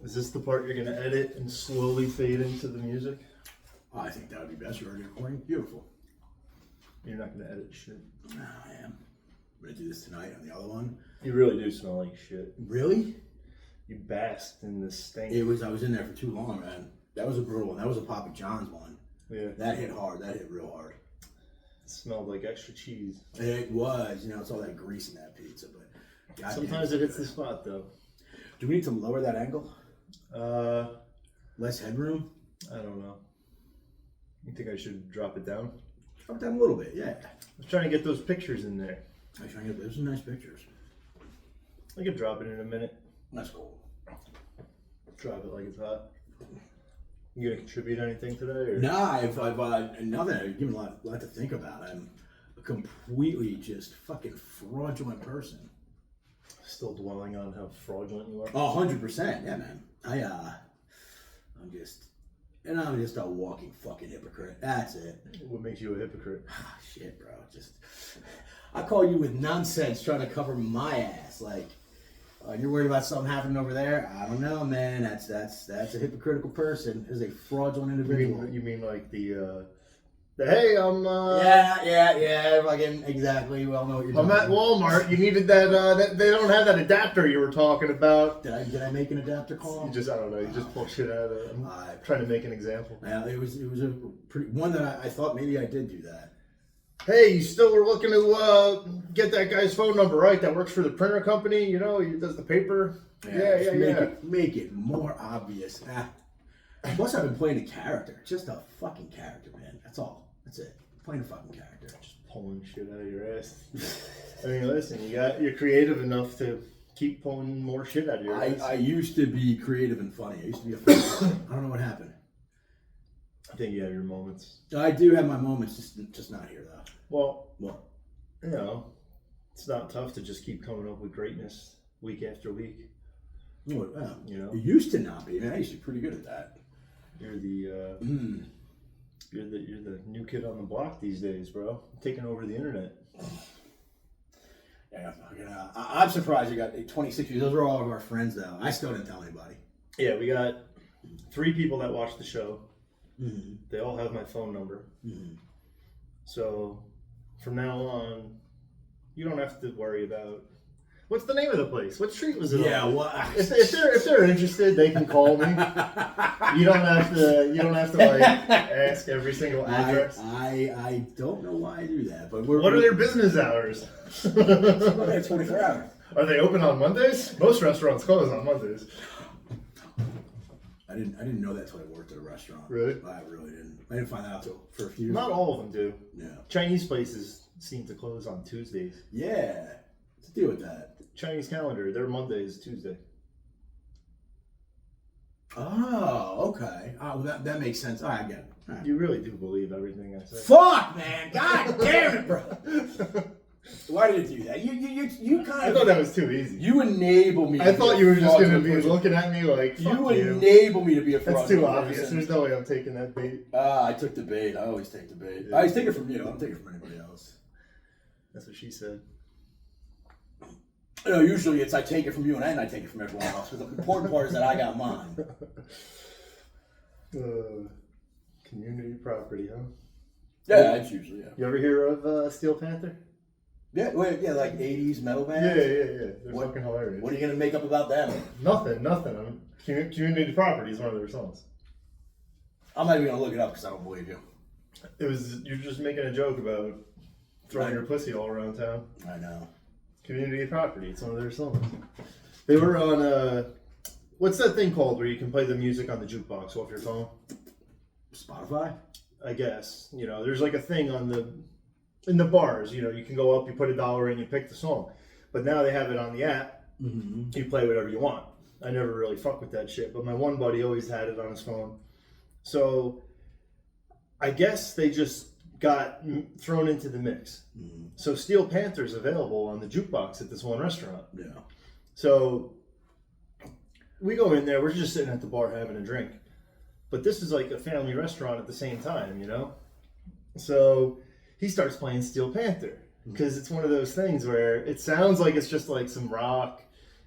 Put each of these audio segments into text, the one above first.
Is this the part you're going to edit and slowly fade into the music? Oh, I think that would be best. You're already recording. Beautiful. You're not going to edit shit. No, I am. I'm going to do this tonight on the other one. You really do smell like shit. Really? You basked in this stink. I was in there for too long, man. That was a brutal one. That was a Papa John's one. Yeah. That hit hard. That hit real hard. It smelled like extra cheese. It was. It's all that grease in that pizza, but sometimes it hits the spot, though. Do we need to lower that angle? Less headroom? I don't know. You think I should drop it down? Drop it down a little bit, yeah. I was trying to get those pictures in there. I'm trying to get those some nice pictures. I could drop it in a minute. That's cool. Drop it like it's hot. You gonna contribute anything today? Or? Nah, I've nothing. I've given a lot to think about. I'm a completely just fucking fraudulent person. Still dwelling on how fraudulent you are? 100%, yeah, man. I'm just a walking fucking hypocrite. That's it. What makes you a hypocrite? Shit, bro. I call you with nonsense trying to cover my ass. Like, you're worried about something happening over there? I don't know, man. That's a hypocritical person. Is a fraudulent individual. You mean like the hey, I'm Yeah, fucking exactly. We all know what you're doing. I'm at Walmart. You needed that they don't have that adapter you were talking about. Did I make an adapter call? I don't know. You just pull shit out of it. I'm trying to make an example. Yeah, it was a pretty one that I thought maybe I did do that. Hey, you still were looking to get that guy's phone number, right? That works for the printer company, he does the paper. Yeah. Make it more obvious. Plus, I've been playing a character. Just a fucking character, man. That's all. That's it. Playing a fucking character. Just pulling shit out of your ass. I mean, listen, you're creative enough to keep pulling more shit out of your ass. I used to be creative and funny. I used to be a funny I don't know what happened. I think you have your moments. I do have my moments, just not here, though. Well, what? It's not tough to just keep coming up with greatness week after week. Well, It used to not be. Man, I used to be pretty good at that. You're the you're the new kid on the block these days, bro. Taking over the internet. Yeah, I'm surprised you got 26 years. Those are all of our friends, though. I still didn't tell anybody. Yeah, we got 3 people that watch the show. Mm-hmm. They all have my phone number. Mm-hmm. So from now on, you don't have to worry about what's the name of the place. What street was it on? Yeah, well, if they're interested, they can call me. You don't have to like ask every single address. I don't know why I do that, but what are their business hours? They're 24 hours. Are they open on Mondays? Most restaurants close on Mondays. I didn't know that until I worked at a restaurant. Really? I really didn't. I didn't find that out till for a few years. Not all of them do. Yeah. Chinese places seem to close on Tuesdays. Yeah. Let's deal with that. Chinese calendar, their Monday is Tuesday. Oh, okay. Oh, well, that makes sense. All right, I get it. All right. You really do believe everything I say. Fuck, man! God damn it, bro! Why did you do that? You kind I of. thought that was too easy. You enable me. I thought you were just going to be looking at me like, you enable me to be a fraud. That's too obvious. There's no way I'm taking that bait. I took the bait. I always take the bait. Yeah. I always take it from you. I don't take it from anybody else. That's what she said. No, usually it's I take it from you and then I take it from everyone else. But the important part is that I got mine. Community property, huh? Yeah, that's usually, yeah. You ever hear of Steel Panther? Yeah, like 80s metal Yeah. bands? They're fucking hilarious. What are you going to make up about them? Nothing. Community property is one of their songs. I'm not even going to look it up because I don't believe you. You're just making a joke about throwing your pussy all around town. I know. Community property, it's one of their songs. They were on, what's that thing called where you can play the music on the jukebox off your phone? Spotify? I guess. There's like a thing in the bars, you can go up, you put $1 in, you pick the song. But now they have it on the app. Mm-hmm. You play whatever you want. I never really fuck with that shit, but my one buddy always had it on his phone. So I guess they just got thrown into the mix. Mm-hmm. So Steel Panther's available on the jukebox at this one restaurant. Yeah. So we go in there, we're just sitting at the bar having a drink. But this is like a family restaurant at the same time, So he starts playing Steel Panther. because it's one of those things where it sounds like it's just like some rock,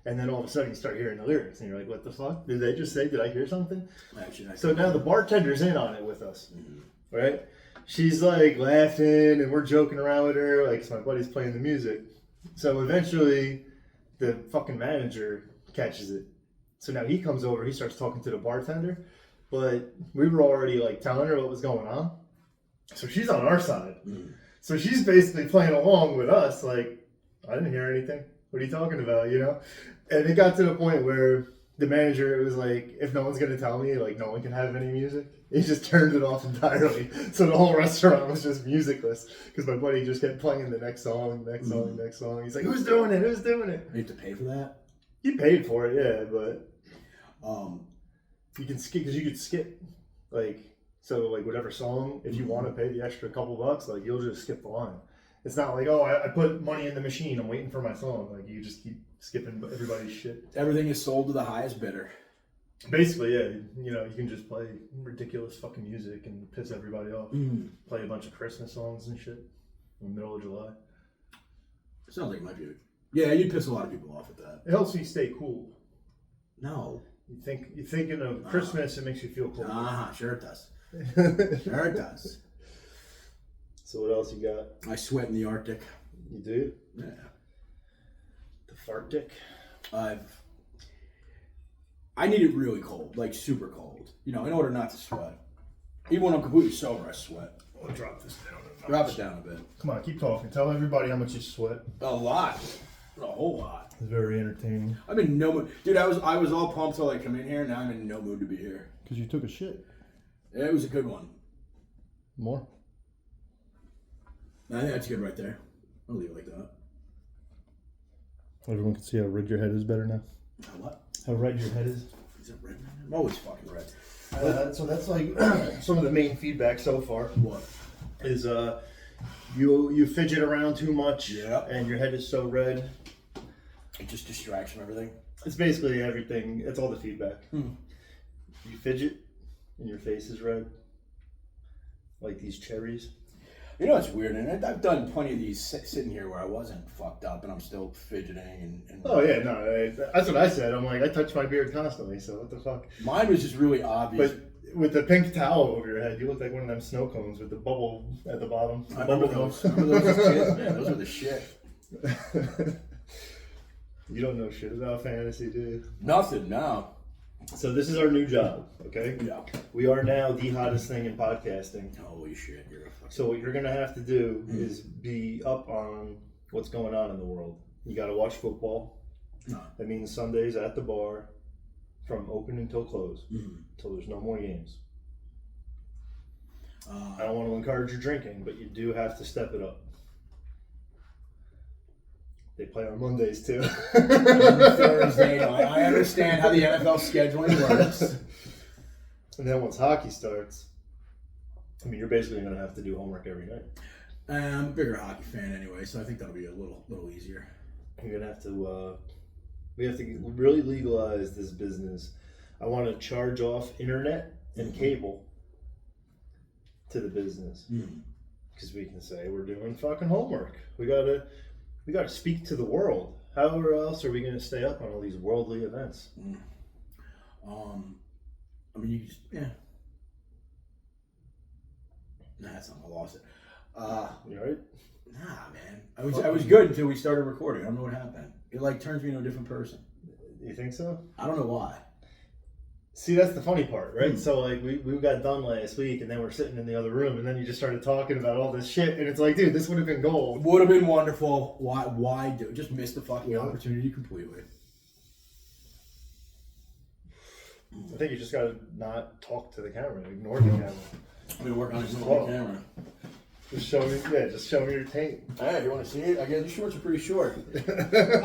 and then all of a sudden you start hearing the lyrics, and you're like, what the fuck? Did they just say, did I hear something? Actually, So now the bartender's in on it with us, right? She's like laughing, and we're joking around with her, like, 'cause my buddy's playing the music. So eventually, the fucking manager catches it. So now he comes over, he starts talking to the bartender, but we were already like telling her what was going on. So she's on our side. So she's basically playing along with us, like, I didn't hear anything. What are you talking about, you know? And it got to the point where the manager was like, if no one's going to tell me, like, no one can have any music. He just turned it off entirely. So the whole restaurant was just musicless because my buddy just kept playing the next song, next song, next song. He's like, who's doing it? Who's doing it? You have to pay for that? You paid for it, yeah, but you can skip, because you could skip, like, so like whatever song, if you want to pay the extra couple bucks, like you'll just skip the line. It's not like, oh, I put money in the machine, I'm waiting for my song. Like you just keep skipping everybody's shit. Everything is sold to the highest bidder. Basically, yeah, you know, you can just play ridiculous fucking music and piss everybody off. Play a bunch of Christmas songs and shit in the middle of July. Sounds like it might be. Yeah, you'd piss a lot of people off with that. It helps me stay cool. No. You're thinking of Christmas, it makes you feel cool. Sure it does. Sure it does. So what else you got? I sweat in the Arctic. You do? Yeah. The Fartic? I need it really cold, like super cold. You know, in order not to sweat. Even when I'm completely sober, I sweat. I'll drop this down. Drop it down a bit. Come on, keep talking. Tell everybody how much you sweat. A lot. A whole lot. It's very entertaining. I'm in no mood. Dude, I was all pumped till I come in here. Now I'm in no mood to be here. Because you took a shit. It was a good one. More? I think that's good right there. I'll leave it like that. Everyone can see how red your head is better now. What? How red your head is. Is it red? I'm always fucking red. So that's like some of the main feedback so far. What? Is you fidget around too much. Yeah. And your head is so red. It just distracts from everything. It's basically everything. It's all the feedback. You fidget and your face is red. Like these cherries. You know what's weird? And I've done plenty of these sitting here where I wasn't fucked up and I'm still fidgeting and Oh yeah, no, that's what I said. I'm like, I touch my beard constantly, so what the fuck? Mine was just really obvious. But with the pink towel over your head, you look like one of them snow cones with the bubble at the bottom. I remember those. I remember those as kids, man. Those were the shit. You don't know shit about fantasy, do you? Nothing, no. So this is our new job, okay? Yeah. We are now the hottest thing in podcasting. Holy shit, you're a fucking... So what you're gonna have to do is be up on what's going on in the world. You gotta watch football. No. That means Sundays at the bar from open until close. Until there's no more games. I don't want to encourage your drinking, but you do have to step it up. They play on Mondays too. Thursday. I understand how the NFL scheduling works. And then once hockey starts, I mean, you're basically going to have to do homework every night. I'm a bigger hockey fan anyway, so I think that'll be a little easier. You're going to have to, we have to really legalize this business. I want to charge off internet and cable to the business. Because we can say we're doing fucking homework. We got to speak to the world. How else are we going to stay up on all these worldly events? I mean, you just, yeah. Nah, that's not, I lost it. You alright? Nah, man. I was good until we started recording. I don't know what happened. It like turns me into a different person. You think so? I don't know why. See, that's the funny part, right? So, like, we got done last week, and then we're sitting in the other room, and then you just started talking about all this shit, and it's like, dude, this would have been gold. Would have been wonderful. Why do? Just missed the fucking opportunity completely. I think you just gotta not talk to the camera, ignore the camera. I'm gonna work on this camera. Just show me your taint. Hey, you want to see it? I guess the shorts are pretty short.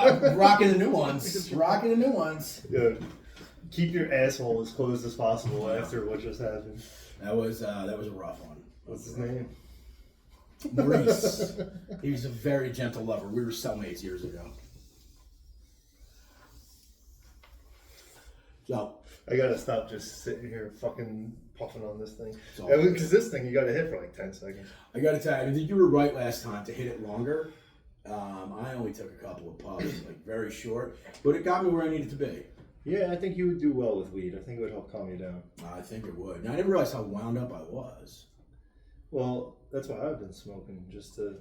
I'm rocking the new ones. Rocking the new ones. Yeah. Keep your asshole as closed as possible after what just happened. That was a rough one. What's his name? Maurice. He was a very gentle lover. We were cellmates years ago. So I gotta stop just sitting here fucking puffing on this thing. Because this thing you gotta hit for like 10 seconds. I gotta tell you, I think you were right last time to hit it longer. I only took a couple of puffs, like very short, but it got me where I needed to be. Yeah, I think you would do well with weed. I think it would help calm you down. I think it would. And I didn't realize how wound up I was. Well, that's why I've been smoking, just to...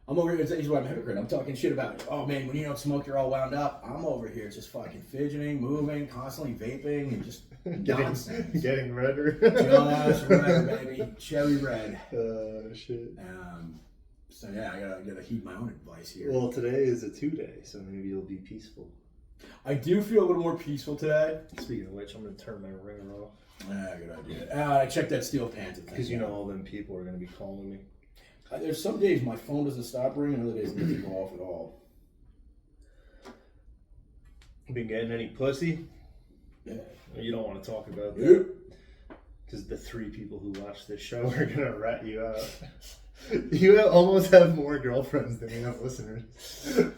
I'm over here, this is why I'm a hypocrite. I'm talking shit about, oh man, when you don't smoke, you're all wound up. I'm over here just fucking fidgeting, moving, constantly vaping, and just nonsense. Getting redder. Just red, baby. Cherry red. Shit. So yeah, I gotta heed my own advice here. Well, today is a 2-day, so maybe you'll be peaceful. I do feel a little more peaceful today. Speaking of which, I'm going to turn my ringer off. Yeah, good idea. I checked that Steel Panther thing. Because you know all them people are going to be calling me. There's some days my phone doesn't stop ringing, and other days it doesn't go off at all. Been getting any pussy? Yeah. You don't want to talk about that. Yep. Because the 3 people who watch this show are going to rat you out. You almost have more girlfriends than you have listeners.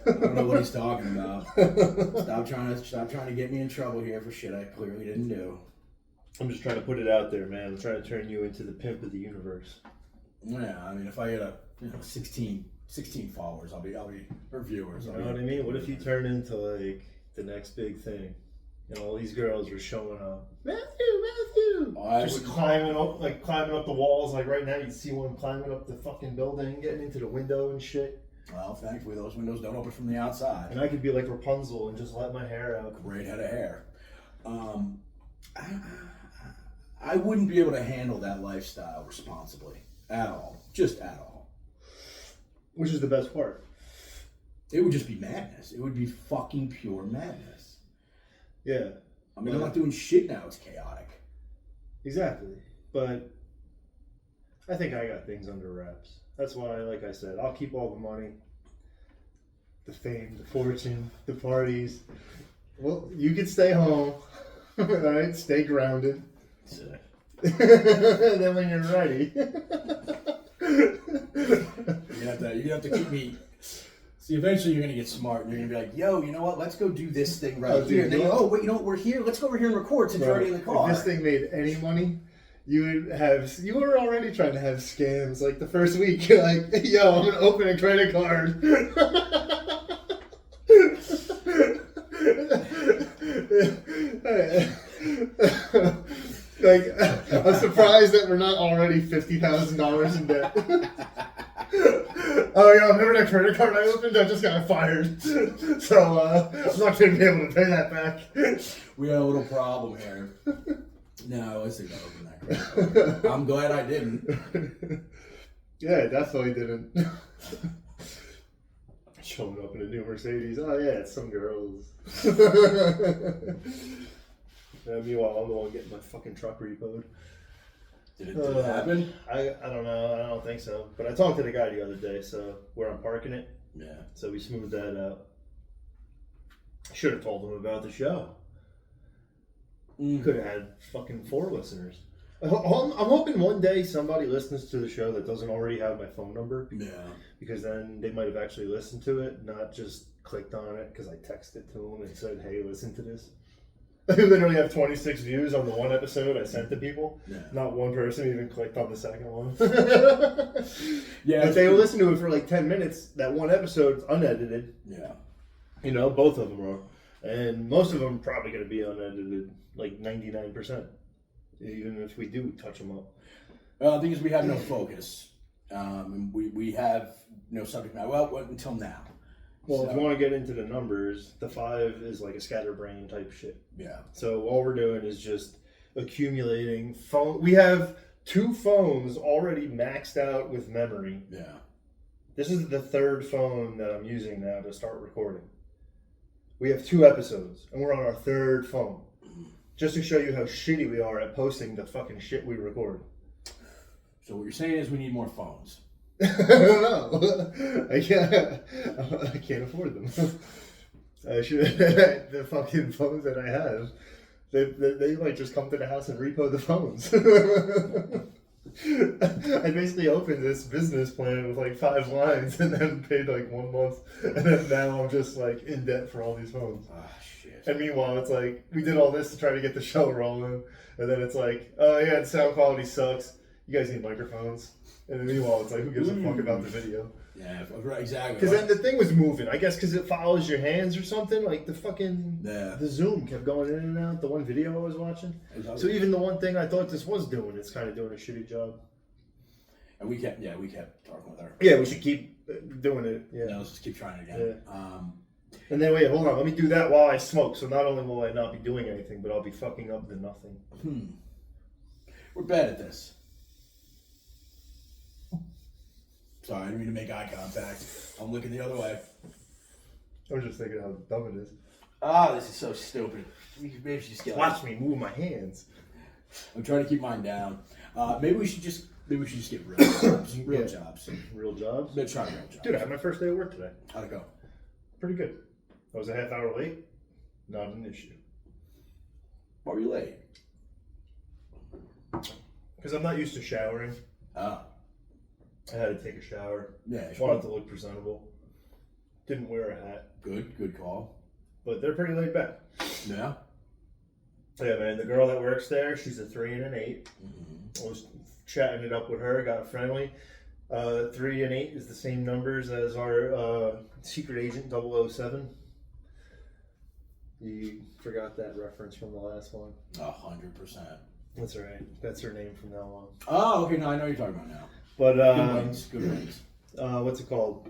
I don't know what he's talking about. Stop trying to get me in trouble here for shit I clearly didn't do. I'm just trying to put it out there, man. I'm trying to turn you into the pimp of the universe. Yeah, I mean, if I get 16 followers, I'll be or viewers. You know what I mean? What if you turn into like the next big thing, and all these girls are showing up? Matthew. Just climbing up the walls. Like right now, you see one climbing up the fucking building, getting into the window and shit. Well, thankfully, those windows don't open from the outside. And I could be like Rapunzel and just let my hair out. Great head of hair. I wouldn't be able to handle that lifestyle responsibly at all. Just at all. Which is the best part? It would just be madness. It would be fucking pure madness. Yeah. I mean, I'm not doing shit now. It's chaotic. Exactly. But I think I got things under wraps. That's why, like I said, I'll keep all the money, the fame, the fortune, the parties. Well, you can stay home. All right? Stay grounded. And then when you're ready. You're gonna have to keep me. See, eventually you're gonna get smart and you're gonna be like, yo, you know what? Let's go do this thing right here. And then you go, oh, wait, you know what? We're here. Let's go over here and record since you're already in the car. If this thing made any money, you were already trying to have scams. Like the first week, you're like, yo, I'm gonna open a credit card. Like, I'm surprised that we're not already $50,000 in debt. Oh, yeah, remember that credit card I opened? I just got fired. So, I'm not going to be able to pay that back. We got a little problem here. No, I was thinking open that credit card. I'm glad I didn't. Yeah, I definitely didn't. Showing up in a new Mercedes. Oh, yeah, it's some girls. Meanwhile, I'm the one getting my fucking truck repoed. Did it happen? I don't know. I don't think so. But I talked to the guy the other day, so where I'm parking it. Yeah. So we smoothed that out. Should have told him about the show. Could have had fucking 4 listeners. I'm hoping one day somebody listens to the show that doesn't already have my phone number. Yeah. Because then they might have actually listened to it, not just clicked on it because I texted to them and said, hey, listen to this. I literally have 26 views on the one episode I sent to people. Yeah. Not one person even clicked on the second one. Yeah. But they will listen to it for like 10 minutes. That one episode's unedited. Yeah. You know, both of them are. And most of them are probably going to be unedited, like 99%. Even if we do touch them up. The thing is, we have no focus. We have no subject matter. Well, until now. Well, so, if you want to get into the numbers, the 5 is like a scatterbrain type shit. Yeah. So all we're doing is just accumulating phone. We have 2 phones already maxed out with memory. Yeah. This is the 3rd phone that I'm using now to start recording. We have 2 episodes, and we're on our 3rd phone. Just to show you how shitty we are at posting the fucking shit we record. So what you're saying is we need more phones. I don't know. I can't afford them. I should. The fucking phones that I have, they might just come to the house and repo the phones. I basically opened this business plan with like 5 lines and then paid like 1 month, and then now I'm just like in debt for all these phones. Ah, shit. And meanwhile, it's like we did all this to try to get the show rolling, and then it's like, oh yeah, the sound quality sucks. You guys need microphones. And then meanwhile, it's like, who gives a fuck about the video? Yeah, right, exactly. Because then the thing was moving. I guess because it follows your hands or something. Like the fucking the zoom kept going in and out. The one video I was watching. Exactly. So even the one thing I thought this was doing, it's kind of doing a shitty job. And we kept talking with her. Yeah, we should keep doing it. Yeah, let's just keep trying it again. Yeah. And then wait, hold on. Let me do that while I smoke. So not only will I not be doing anything, but I'll be fucking up the nothing. We're bad at this. Sorry, I didn't mean to make eye contact. I'm looking the other way. I was just thinking how dumb it is. This is so stupid. Maybe just get watch me move my hands. I'm trying to keep mine down. Maybe we should just get real jobs. Real jobs. Real jobs? Let's try real jobs. Dude, I had my first day of work today. How'd it go? Pretty good. I was a half hour late. Not an issue. Why were you late? Because I'm not used to showering. I had to take a shower. Yeah. Wanted to look presentable. Didn't wear a hat. Good call. But they're pretty laid back. Yeah. Yeah, man. The girl that works there, she's a 3 and an 8. Mm-hmm. I was chatting it up with her, got friendly. 3 and 8 is the same numbers as our secret agent 007. You forgot that reference from the last one. 100%. That's all right. That's her name from now on. Oh, okay. No, I know what you're talking about now. But good wings. What's it called?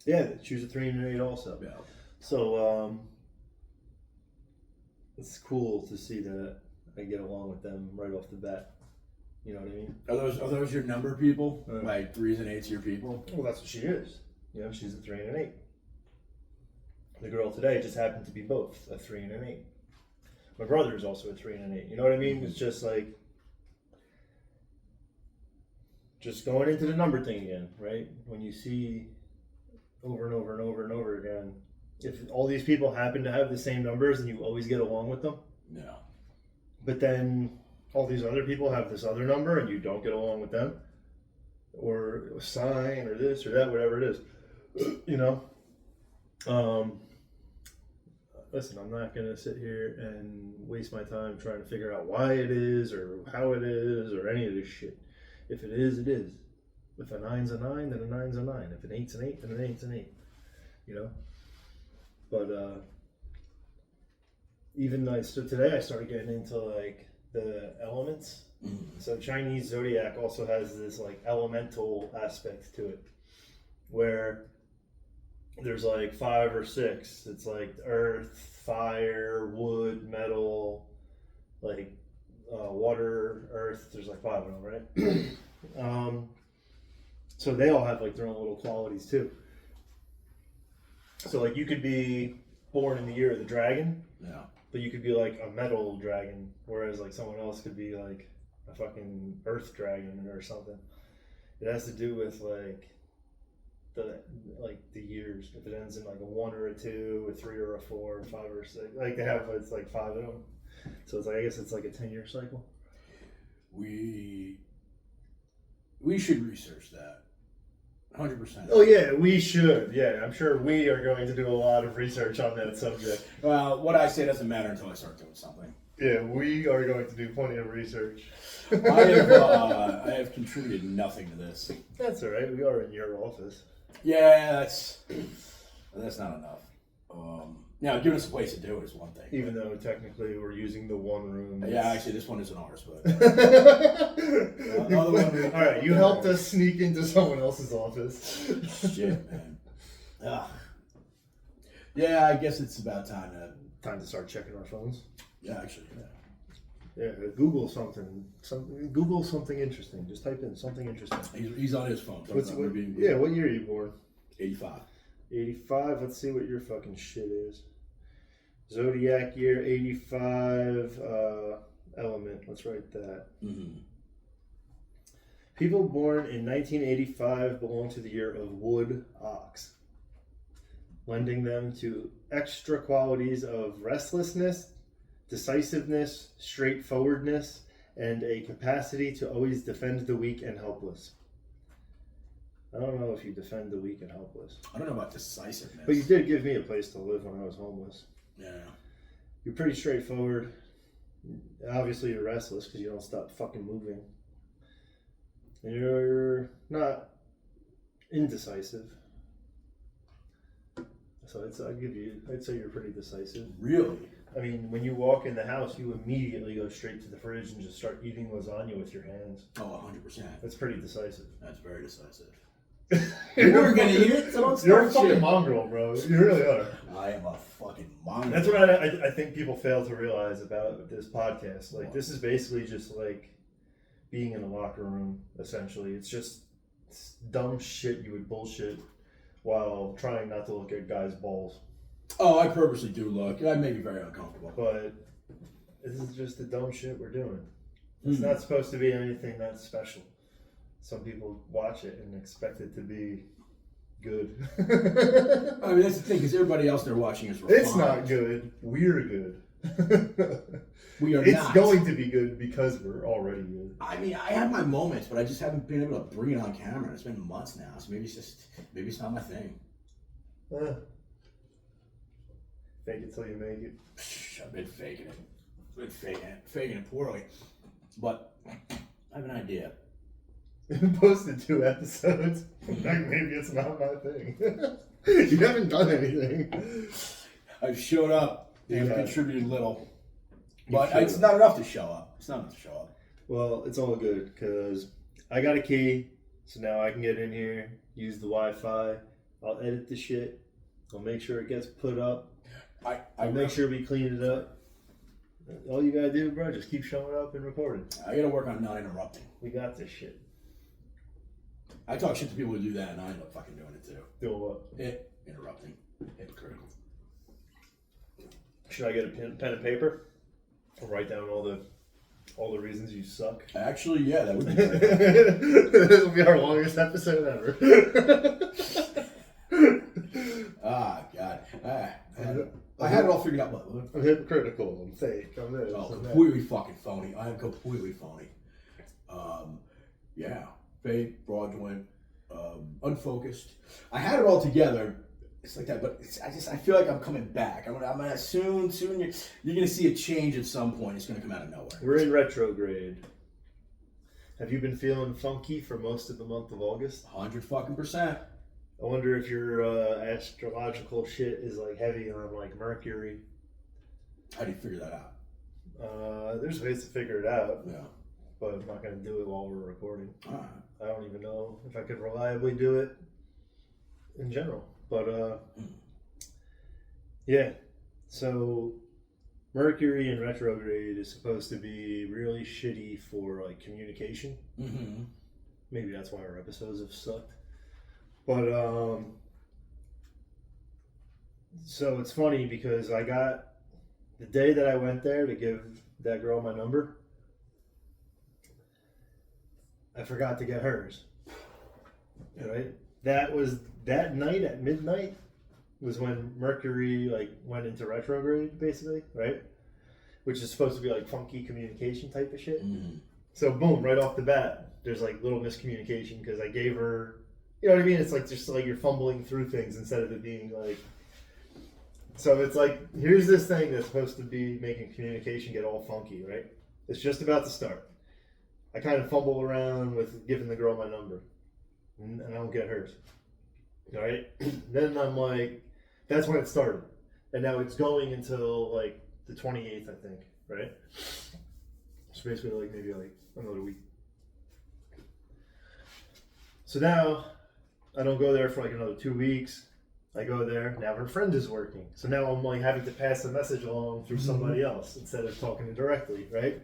Yeah, she was a 3 and an 8 also. Yeah. So it's cool to see that I get along with them right off the bat. You know what I mean? Are those your number people? Like 3s and 8s your people? Well, that's what she is. You know, she's a 3 and an 8. The girl today just happened to be both a 3 and an 8. My brother is also a 3 and an 8. You know what I mean? It's just like just going into the number thing again, right? When you see over and over and over and over again, if all these people happen to have the same numbers and you always get along with them, yeah. But then all these other people have this other number and you don't get along with them, or a sign or this or that, whatever it is, you know. Listen, I'm not gonna sit here and waste my time trying to figure out why it is or how it is or any of this shit. If it is, it is. If a 9's a 9, then a 9's a 9. If an 8's an 8, then an 8's an 8. You know? But even today I started getting into like the elements. Mm-hmm. So Chinese zodiac also has this like elemental aspect to it, where there's like 5 or 6. It's like earth, fire, wood, metal, like water, earth. There's like 5 of them, right? So they all have like their own little qualities too. So like you could be born in the year of the dragon, yeah, but you could be like a metal dragon, whereas like someone else could be like a fucking earth dragon or something. It has to do with like the years. If it ends in like a 1 or a 2, a 3 or a 4, 5 or 6, like they have, it's like 5 of them. So it's like, I guess it's like a 10-year cycle. We should research that. 100%. Oh yeah, we should. Yeah, I'm sure we are going to do a lot of research on that subject. Well, what I say doesn't matter until I start doing something. Yeah, we are going to do plenty of research. I have contributed nothing to this. That's all right. We are in your office. Yeah, that's not enough. Now, giving us a place to do it is one thing. Even though technically we're using the one room. Yeah, actually, this one isn't ours, but. All right, you helped us sneak into someone else's office. Shit, man. Yeah, I guess it's about time to start checking our phones. Yeah, actually, yeah. Yeah, Google something. Google something interesting. Just type in something interesting. He's on his phone. What year are you born? 85. 85. Let's see what your fucking shit is. Zodiac year 85. Element. Let's write that. Mm-hmm. People born in 1985 belong to the year of wood ox, lending them to extra qualities of restlessness, decisiveness, straightforwardness, and a capacity to always defend the weak and helpless. I don't know if you defend the weak and helpless. I don't know about decisiveness. But you did give me a place to live when I was homeless. Yeah. You're pretty straightforward. Obviously you're restless because you don't stop fucking moving. You're not indecisive. So I'd say you're pretty decisive. Really? I mean, when you walk in the house, you immediately go straight to the fridge and just start eating lasagna with your hands. Oh, 100%. That's pretty decisive. That's very decisive. You were gonna eat it, so don't You're a start fucking shit. mongrel, bro. You really are. I am a fucking mongrel. That's what I think people fail to realize about this podcast. Like, this is basically just like being in a locker room, essentially. It's just dumb shit you would bullshit while trying not to look at guys' balls. Oh, I purposely do look. That made me very uncomfortable. But this is just the dumb shit we're doing. It's not supposed to be anything that special. Some people watch it and expect it to be good. I mean, that's the thing, because everybody else they're watching is refined. It's not good. We're good. We are It's not. going to be good because we're already good. I mean, I have my moments, but I just haven't been able to bring it on camera. It's been months now, so maybe it's not my thing. Fake it till you make it. I've been faking it. Faking it poorly. But I have an idea. Posted 2 episodes. Like, maybe it's not my thing. You haven't done anything. I've showed up. You I've have. contributed little. You But showed it's up. not enough to show up. It's not enough to show up. Well, it's all good because I got a key, so now I can get in here, use the Wi-Fi. I'll edit the shit. I'll make sure it gets put up. I'll make sure we clean it up. All you gotta do, bro, just keep showing up and recording. I gotta work on not interrupting. We got this shit. I talk shit to people who do that, and I end up fucking doing it too. Doing what? Interrupting. Hypocritical. Should I get a pen and paper? I'll write down all the reasons you suck. Actually, yeah, that would be great. This will be our longest episode ever. God. I had it all figured out. I'm hypocritical. I'm fake. I'm this. Oh, I'm that. completely fucking phony. I am completely phony. Yeah, fake, fraudulent, unfocused. I had it all together. It's like that, but I feel like I'm coming back. I'm gonna soon. You're gonna see a change at some point. It's gonna come out of nowhere. We're in retrograde. Have you been feeling funky for most of the month of August? 100%. I wonder if your astrological shit is like heavy on like Mercury. How do you figure that out? There's ways to figure it out, Yeah. but I'm not gonna do it while we're recording. All right. I don't even know if I could reliably do it in general. But yeah. So Mercury in retrograde is supposed to be really shitty for like communication. Mm-hmm. Maybe that's why our episodes have sucked. But so it's funny because I got the day that I went there to give that girl my number, I forgot to get hers. Right? That night at midnight was when Mercury like went into retrograde, basically, right? Which is supposed to be like funky communication type of shit. Mm-hmm. So boom, right off the bat, there's like little miscommunication because I gave her, you know what I mean? It's like just like you're fumbling through things instead of it being like. So it's like, here's this thing that's supposed to be making communication get all funky, right? It's just about to start. I kind of fumble around with giving the girl my number, and I don't get hers. All right? Then I'm like, that's when it started. And now it's going until like the 28th, I think, right? So basically like maybe like another week. So now I don't go there for like another 2 weeks. I go there. Now her friend is working. So now I'm like having to pass the message along through somebody else instead of talking directly, right?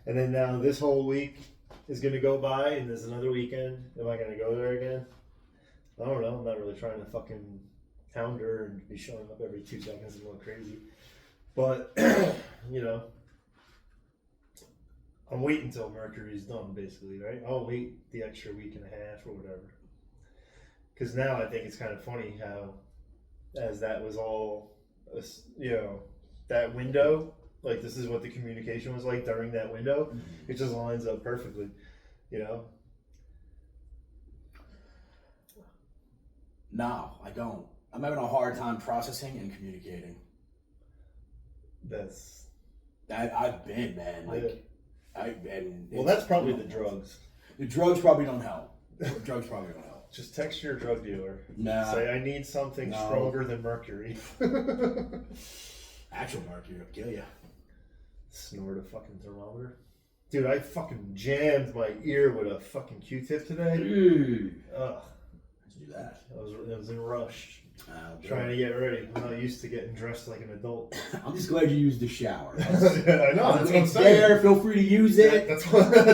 And then now this whole week is going to go by and there's another weekend. Am I going to go there again? I don't know. I'm not really trying to fucking hound her and be showing up every 2 seconds and going crazy. But, you know, I'm waiting until Mercury's done, basically, right? I'll wait the extra week and a half or whatever. Because now I think it's kind of funny how, as that was all, you know, that window, like this is what the communication was like during that window, it just lines up perfectly, you know? No, I don't. I'm having a hard time processing and communicating. That's... I've been, man. Like, Yeah. I've been. Well, that's probably the drugs. The drugs probably don't help. Drugs probably don't help. Just text your drug dealer. Nah. Say, I need something stronger than mercury. Actual mercury will kill you. Snort a fucking thermometer. Dude, I fucking jammed my ear with a fucking Q-tip today. Dude. Ugh. How'd you do that? I was in a rush. Okay. Trying to get ready. I'm not used to getting dressed like an adult. I'm just glad you used the shower. I know, that's what I'm It's saying. there. Feel free to use it. That's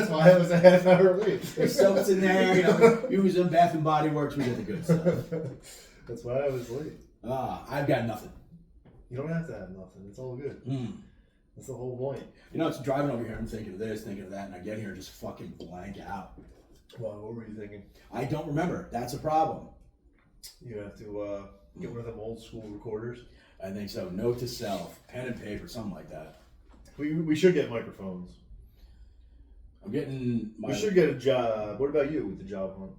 why I was a half hour late. There's soaps in there. You know, use them. Bath and Body Works. We get the good stuff. That's why I was late. I've got nothing. You don't have to have nothing. It's all good. That's the whole point. You know, it's driving over here. I'm thinking of this, thinking of that, and I get here and just fucking blank out. Well, what were you thinking? I don't remember. That's a problem. You have to get one of them old school recorders. I think so. Note to self, pen and paper, something like that. We should get microphones. I'm getting my. We should get a job. What about you with the job hunt?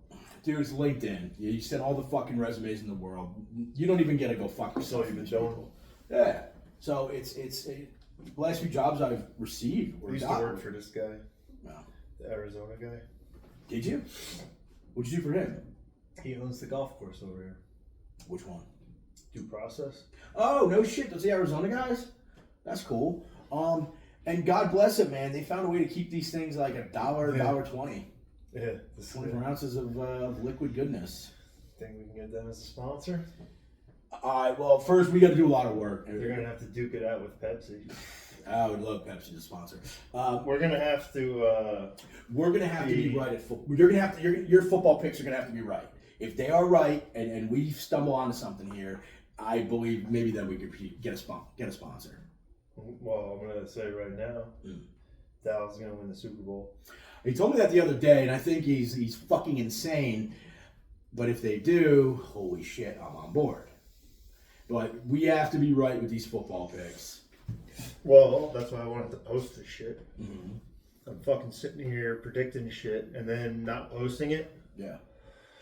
Dude, it's LinkedIn. You send all the fucking resumes in the world. You don't even get to go fuck yourself. So you've been doing. Yeah. So it's the last few jobs I've received. I used to work for this guy. No. The Arizona guy. Did you? What'd you do for him? He owns the golf course over here. Which one? Due Process. Oh, no shit. Those the Arizona guys? That's cool. And God bless it, man. They found a way to keep these things like $1.20. Yeah. 24 ounces of liquid goodness. Think we can get them as a sponsor? Well, first we got to do a lot of work. They're gonna have to duke it out with Pepsi. I would love Pepsi to sponsor. We're gonna have to. We're gonna have to be right at football. You're gonna have to. Your football picks are gonna have to be right. If they are right, and we stumble onto something here, I believe maybe then we could get a sponsor. Well, I'm gonna say right now, Dallas is gonna win the Super Bowl. He told me that the other day, and I think he's fucking insane. But if they do, holy shit, I'm on board. But we have to be right with these football picks. Well, that's why I wanted to post this shit. Mm-hmm. I'm fucking sitting here predicting shit and then not posting it. Yeah.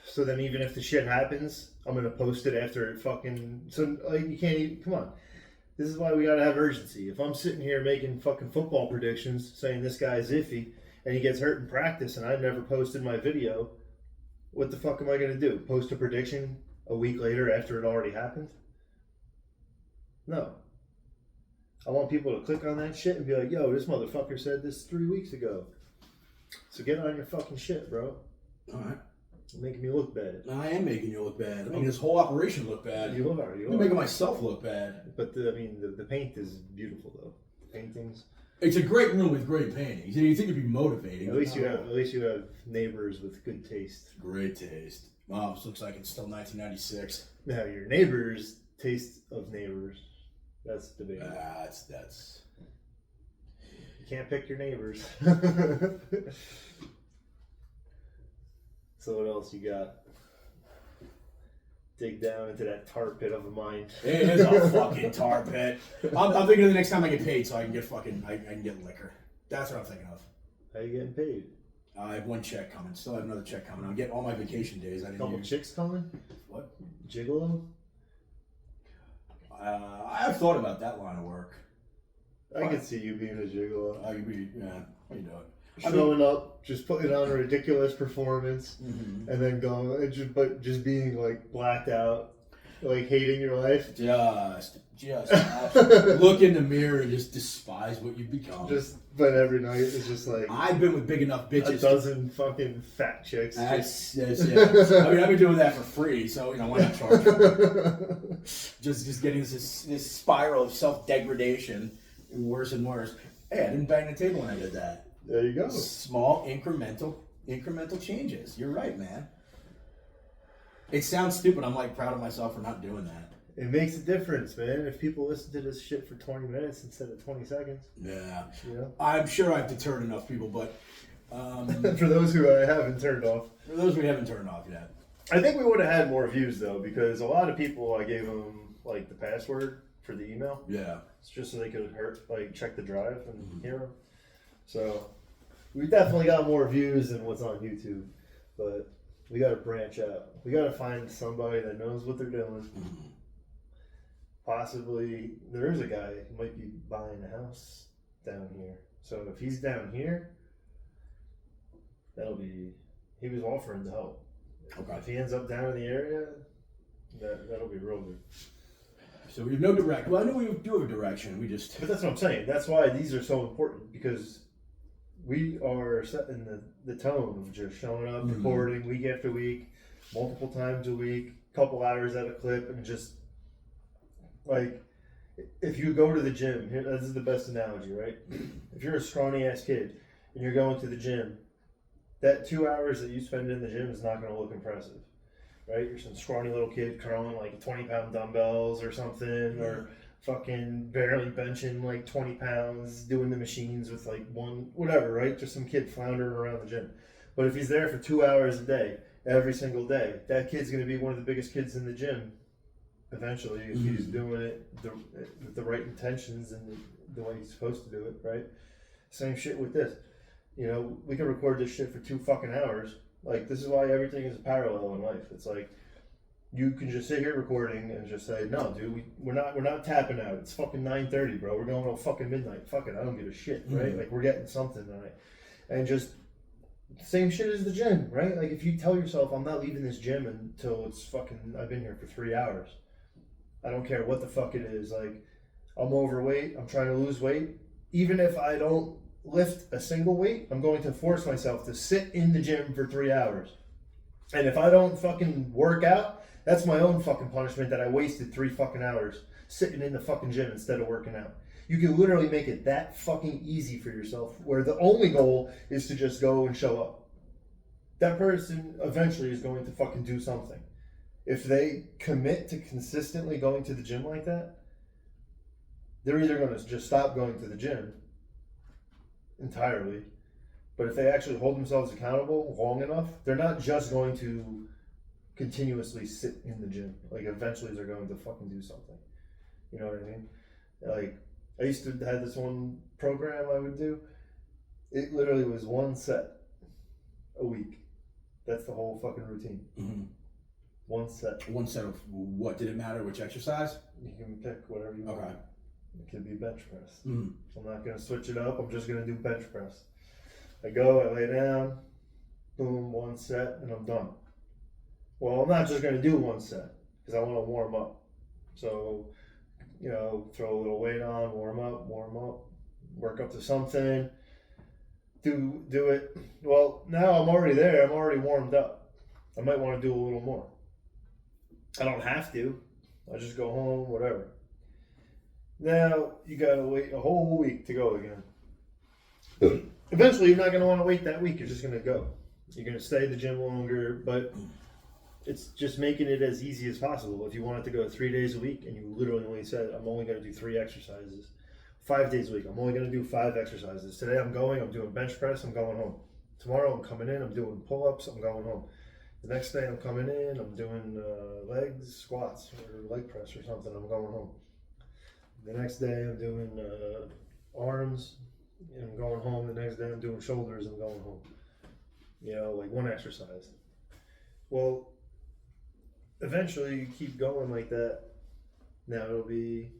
So then even if the shit happens, I'm going to post it after it fucking... So, like, you can't even... Come on. This is why we got to have urgency. If I'm sitting here making fucking football predictions, saying this guy's iffy, and he gets hurt in practice, and I've never posted my video, what the fuck am I going to do? Post a prediction a week later after it already happened? No. I want people to click on that shit and be like, yo, this motherfucker said this 3 weeks ago. So get on your fucking shit, bro. All right. You're making me look bad. I am making you look bad. I mean, this whole operation look bad. You are. I'm making myself look bad. But the paint is beautiful though. The paintings. It's a great room with great paintings. You think it'd be motivating? At least you have neighbors with good taste. Great taste. Wow, this looks like it's still 1996. Now your neighbors' taste of neighbors. That's debatable. That's. You can't pick your neighbors. So what else you got? Dig down into that tar pit of a mind. It is a fucking tar pit. I'm thinking of the next time I get paid, so I can get I can get liquor. That's what I'm thinking of. How you getting paid? I have one check coming. Still have another check coming. I'm getting all my vacation days. I didn't Couple use. chicks coming? What? Gigolo? I have thought about that line of work. I could see you being a gigolo. I could be, yeah, you do it. Showing up, just putting on a ridiculous performance, Mm-hmm. and then going, but just being like blacked out, like hating your life. Just look in the mirror and just despise what you've become. But every night it's just like I've been with big enough bitches. a dozen fucking fat chicks. That's yeah. I mean, I've been doing that for free, so why not charge them? just getting this spiral of self-degradation, worse and worse. Hey, I didn't bang the table when I did that. There you go. Small incremental changes. You're right, man. It sounds stupid. I'm like proud of myself for not doing that. It makes a difference, man. If people listen to this shit for 20 minutes instead of 20 seconds. Yeah. You know? I'm sure I've deterred enough people, but For those who I haven't turned off. for those we haven't turned off yet. I think we would have had more views though, because a lot of people I gave them like the password for the email. Yeah. It's just so they could check the drive and hear them. So we definitely got more views than what's on YouTube, but we got to branch out. We got to find somebody that knows what they're doing. Possibly there is a guy who might be buying a house down here. So if he's down here, He was offering to help. Okay. If he ends up down in the area, that'll be real good. So we have no direct. Well, I know we do have a direction. We just. But that's what I'm saying. That's why these are so important, because we are setting the tone of just showing up, recording week after week, multiple times a week, couple hours at a clip, and just like, if you go to the gym, here, this is the best analogy, right? If you're a scrawny ass kid and you're going to the gym, that 2 hours that you spend in the gym is not going to look impressive. Right? You're some scrawny little kid curling like 20-pound dumbbells or something, or fucking barely benching like 20 pounds, doing the machines with like one, whatever, right? Just some kid floundering around the gym. But if he's there for 2 hours a day, every single day, that kid's going to be one of the biggest kids in the gym eventually, if he's doing it with the right intentions and the way he's supposed to do it, right? Same shit with this. You know, we can record this shit for 2 fucking hours. Like, this is why everything is parallel in life. It's like, you can just sit here recording and just say, no, dude, we're not tapping out. It's fucking 9:30, bro. We're going till fucking midnight. Fuck it, I don't give a shit, right? Like, we're getting something tonight. And just, same shit as the gym, right? Like, if you tell yourself, I'm not leaving this gym until it's fucking, I've been here for 3 hours. I don't care what the fuck it is. Like, I'm overweight. I'm trying to lose weight. Even if I don't lift a single weight, I'm going to force myself to sit in the gym for 3 hours. And if I don't fucking work out, that's my own fucking punishment that I wasted 3 fucking hours sitting in the fucking gym instead of working out. You can literally make it that fucking easy for yourself, where the only goal is to just go and show up. That person eventually is going to fucking do something. If they commit to consistently going to the gym like that, they're either going to just stop going to the gym entirely, but if they actually hold themselves accountable long enough, they're not just going to continuously sit in the gym. Like, eventually they're going to fucking do something. You know what I mean? Like, I used to have this one program I would do. It literally was 1 set a week. That's the whole fucking routine. 1 set. 1 set of what? Did it matter which exercise? You can pick whatever you want. Okay. It could be bench press. I'm not going to switch it up. I'm just going to do bench press. I go, I lay down, boom, 1 set, and I'm done. Well, I'm not just going to do 1 set, because I want to warm up. So, you know, throw a little weight on, warm up, work up to something, do it. Well, now I'm already there. I'm already warmed up. I might want to do a little more. I don't have to. I just go home, whatever. Now you gotta wait a whole week to go again. Eventually, you're not gonna want to wait that week. You're just gonna go. You're gonna stay at the gym longer, but it's just making it as easy as possible. If you wanted to go 3 days a week and you literally only said, I'm only gonna do 3 exercises. 5 days a week, I'm only gonna do 5 exercises. Today I'm doing bench press, I'm going home. Tomorrow I'm coming in, I'm doing pull-ups, I'm going home. The next day I'm coming in, I'm doing legs, squats, or leg press or something, I'm going home. The next day I'm doing arms, and I'm going home. The next day I'm doing shoulders, I'm going home. You know, like 1 exercise. Well, eventually you keep going like that. Now it'll be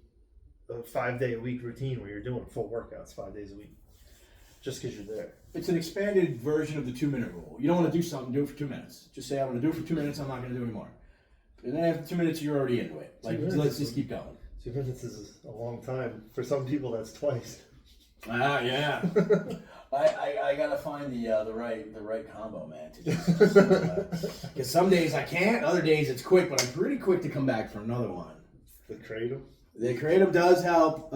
a 5-day-a-week routine where you're doing full workouts 5 days a week. Just because you're there. It's an expanded version of the 2-minute rule. You don't want to do something, do it for 2 minutes. Just say, I'm going to do it for 2 minutes, I'm not going to do anymore. And then after 2 minutes, you're already into it. Like, let's just keep going. 2 minutes is a long time. For some people, that's twice. Ah, yeah. I gotta find the right combo, man. Because some days I can't, other days it's quick, but I'm pretty quick to come back for another one. The Kratom? The Kratom does help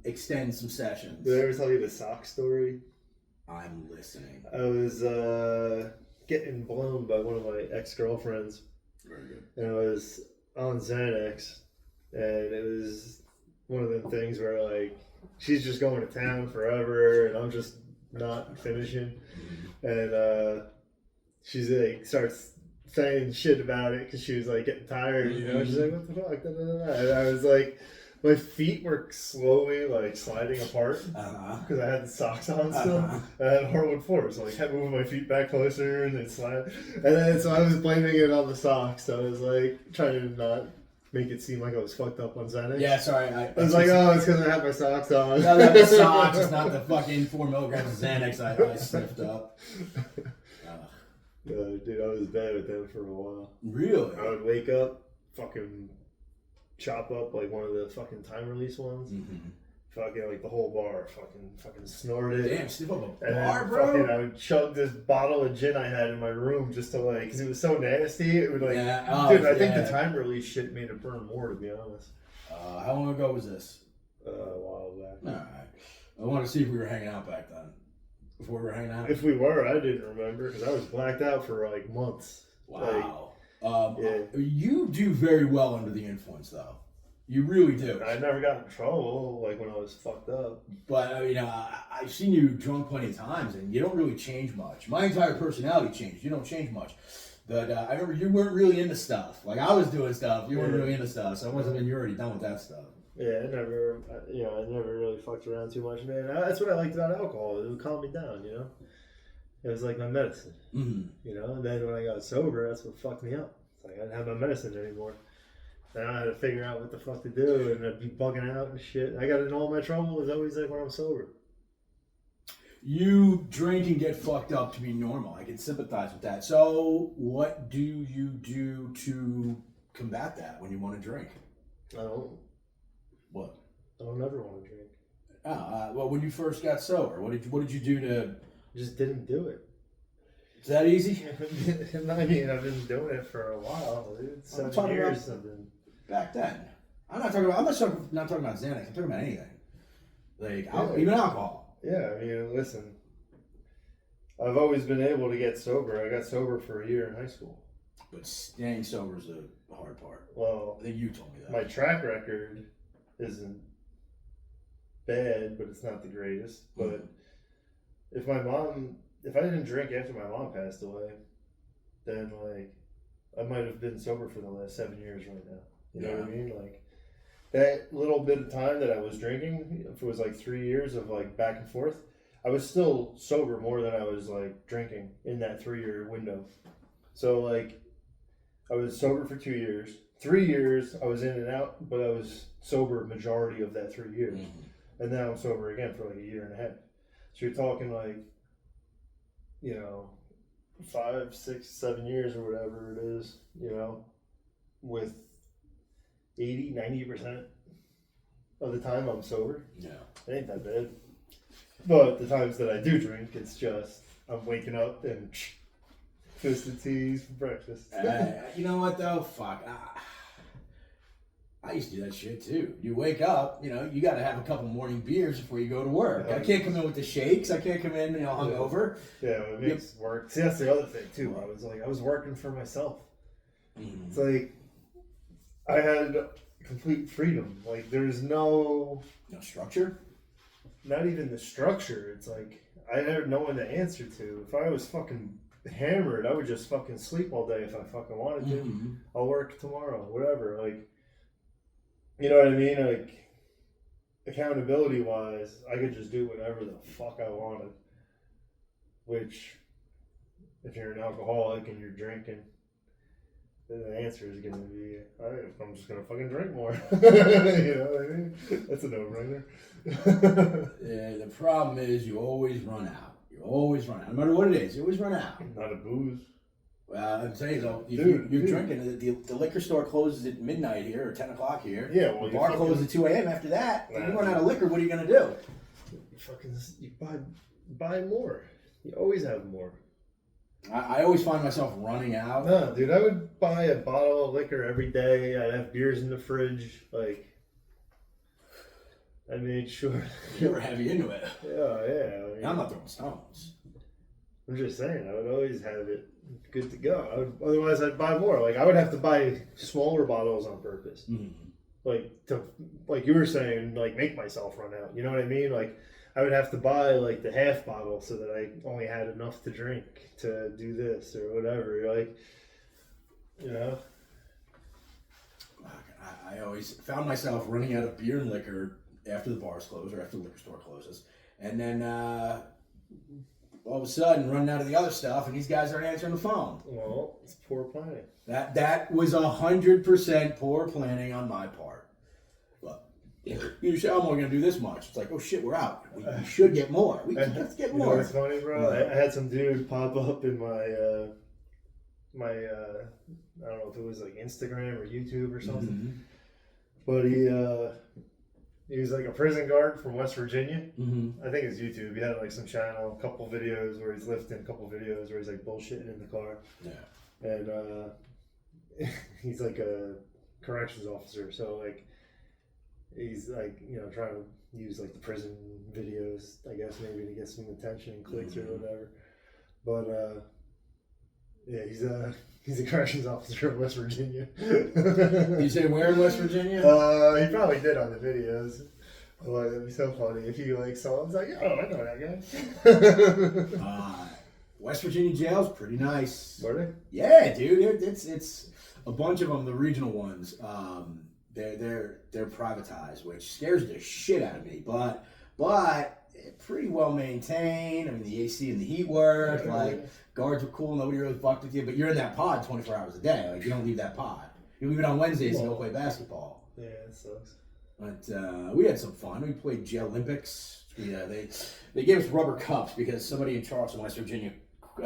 extend some sessions. Did I ever tell you the sock story? I'm listening. I was getting blown by one of my ex-girlfriends. Very good. And I was on Xanax. And it was one of them things where, like, she's just going to town forever, and I'm just not finishing. And she's like, starts saying shit about it because she was like getting tired, you know. She's like, what the fuck? Da, da, da, da. And I was like, my feet were slowly like sliding apart because I had the socks on still. I had hardwood floors, so I kept moving my feet back closer and then slide. And then so I was blaming it on the socks. So I was like trying to not make it seem like I was fucked up on Xanax. Yeah, sorry. I was like, oh, it's because I had my socks on. No, that was socks. It's not the fucking 4 milligrams of Xanax I sniffed up. Dude, I was bad with them for a while. Really? I would wake up, fucking chop up like one of the fucking time release ones. Mm-hmm. Fucking like the whole bar, fucking snorted. Damn, sniff up a And bar, then bro. fucking, I would chug this bottle of gin I had in my room just to like, because it was so nasty. It would like, Yeah. Oh, dude, I think yeah. the time release shit made it burn more, to be honest. How long ago was this? A while back. All right. I want to see if we were hanging out back then. Before we were hanging out. If we were, I didn't remember because I was blacked out for like months. Wow. yeah. You do very well under the influence, though. You really do. I never got in trouble like when I was fucked up. But I mean, I've seen you drunk plenty of times, and you don't really change much. My entire personality changed. You don't change much. But I remember you weren't really into stuff. Like I was doing stuff, you weren't really into stuff. So it wasn't been you're already done with that stuff. Yeah, I never really fucked around too much, man. That's what I liked about alcohol. It would calm me down, you know. It was like my medicine, Mm-hmm. you know. And then when I got sober, that's what fucked me up. It's like I didn't have my medicine anymore. Then I had to figure out what the fuck to do, and I'd be bugging out and shit. I got in all my trouble is always like when I'm sober. You drink and get fucked up to be normal. I can sympathize with that. So, what do you do to combat that when you want to drink? I don't ever want to drink. Well, when you first got sober, what did you do to? Just didn't do it. Is that easy? I mean, I've been doing it for a while, dude. 7 years. I've been. Back then, I'm not talking about Xanax. I'm talking about anything, like even alcohol. Yeah, I mean, listen. I've always been able to get sober. I got sober for a year in high school. But staying sober is the hard part. Well, I think you told me that. my track record isn't bad, but it's not the greatest. But if I didn't drink after my mom passed away, then like I might have been sober for the last 7 years right now. You know what I mean? Like that little bit of time that I was drinking, if it was like 3 years of like back and forth, I was still sober more than I was like drinking in that 3 year window. So like I was sober for 2 years. 3 years I was in and out, but I was sober majority of that 3 years. And now I'm sober again for like a year and a half. So you're talking like, you know, 5, 6, 7 years or whatever it is, you know, with 80-90% of the time I'm sober. Yeah. It ain't that bad. But the times that I do drink, it's just I'm waking up and twisted teas for breakfast. You know what though? Fuck. I used to do that shit too. You wake up, you know, you got to have a couple morning beers before you go to work. I can't come in with the shakes. I can't come in, hungover. Yeah, it makes work. See, that's the other thing too. I was working for myself. Mm-hmm. It's like I had complete freedom. Like there's no structure. Not even the structure. It's like I had no one to answer to. If I was fucking hammered, I would just fucking sleep all day if I fucking wanted to. Mm-hmm. I'll work tomorrow, whatever. Like, you know what I mean? Like, accountability wise, I could just do whatever the fuck I wanted. Which, if you're an alcoholic and you're drinking, then the answer is going to be, I'm just going to fucking drink more. You know what I mean? That's a no-brainer. Yeah, the problem is you always run out. You always run out. No matter what it is, you always run out. Not a booze. Well, I'm saying though, Dude. drinking. The liquor store closes at midnight here or 10 o'clock here. Yeah, well, the bar closes at 2 a.m. After that, Nah. you run out of liquor. What are you gonna do? You buy more. You always have more. I always find myself running out. No, dude, I would buy a bottle of liquor every day. I'd have beers in the fridge. Like, I made sure. You were heavy into it. Yeah. I mean, I'm not throwing stones. I'm just saying, I would always have it good to go. Otherwise, I'd buy more. Like, I would have to buy smaller bottles on purpose. Mm-hmm. Like you were saying, like make myself run out. You know what I mean? Like, I would have to buy like the half bottle so that I only had enough to drink to do this or whatever. Like, you know. I always found myself running out of beer and liquor after the bars close or after the liquor store closes, and then all of a sudden running out of the other stuff, and these guys aren't answering the phone. Well, it's poor planning. That was 100% poor planning on my part. But you say, I'm only going to do this much. It's like, oh shit, we're out. We should get more. Let's get You know more. what's funny, bro? I had some dude pop up in my my I don't know if it was like Instagram or YouTube or something, Mm-hmm. but he was like a prison guard from West Virginia. Mm-hmm. I think it's YouTube. He had like some channel, a couple videos where he's lifting, a couple videos where he's like bullshitting in the car, Yeah. and he's like a corrections officer, so like he's like trying to use like the prison videos, I guess maybe to get some attention and clicks or whatever. But yeah, he's a corrections officer in West Virginia. Did you say where in West Virginia? He probably did on the videos. But it'd be so funny if you like saw him. It's like, oh, I know that guy. West Virginia jail's pretty nice. Were they? Yeah, dude. It's a bunch of them, the regional ones. They're privatized, which scares the shit out of me. But pretty well maintained. I mean, the AC and the heat work. Yeah, like guards are cool. Nobody really fucked with you. But you're in that pod 24 hours a day. Like you don't leave that pod. You leave it on Wednesdays and go play basketball. Yeah, it sucks. But we had some fun. We played Jail Olympics. They gave us rubber cups because somebody in Charleston, West Virginia,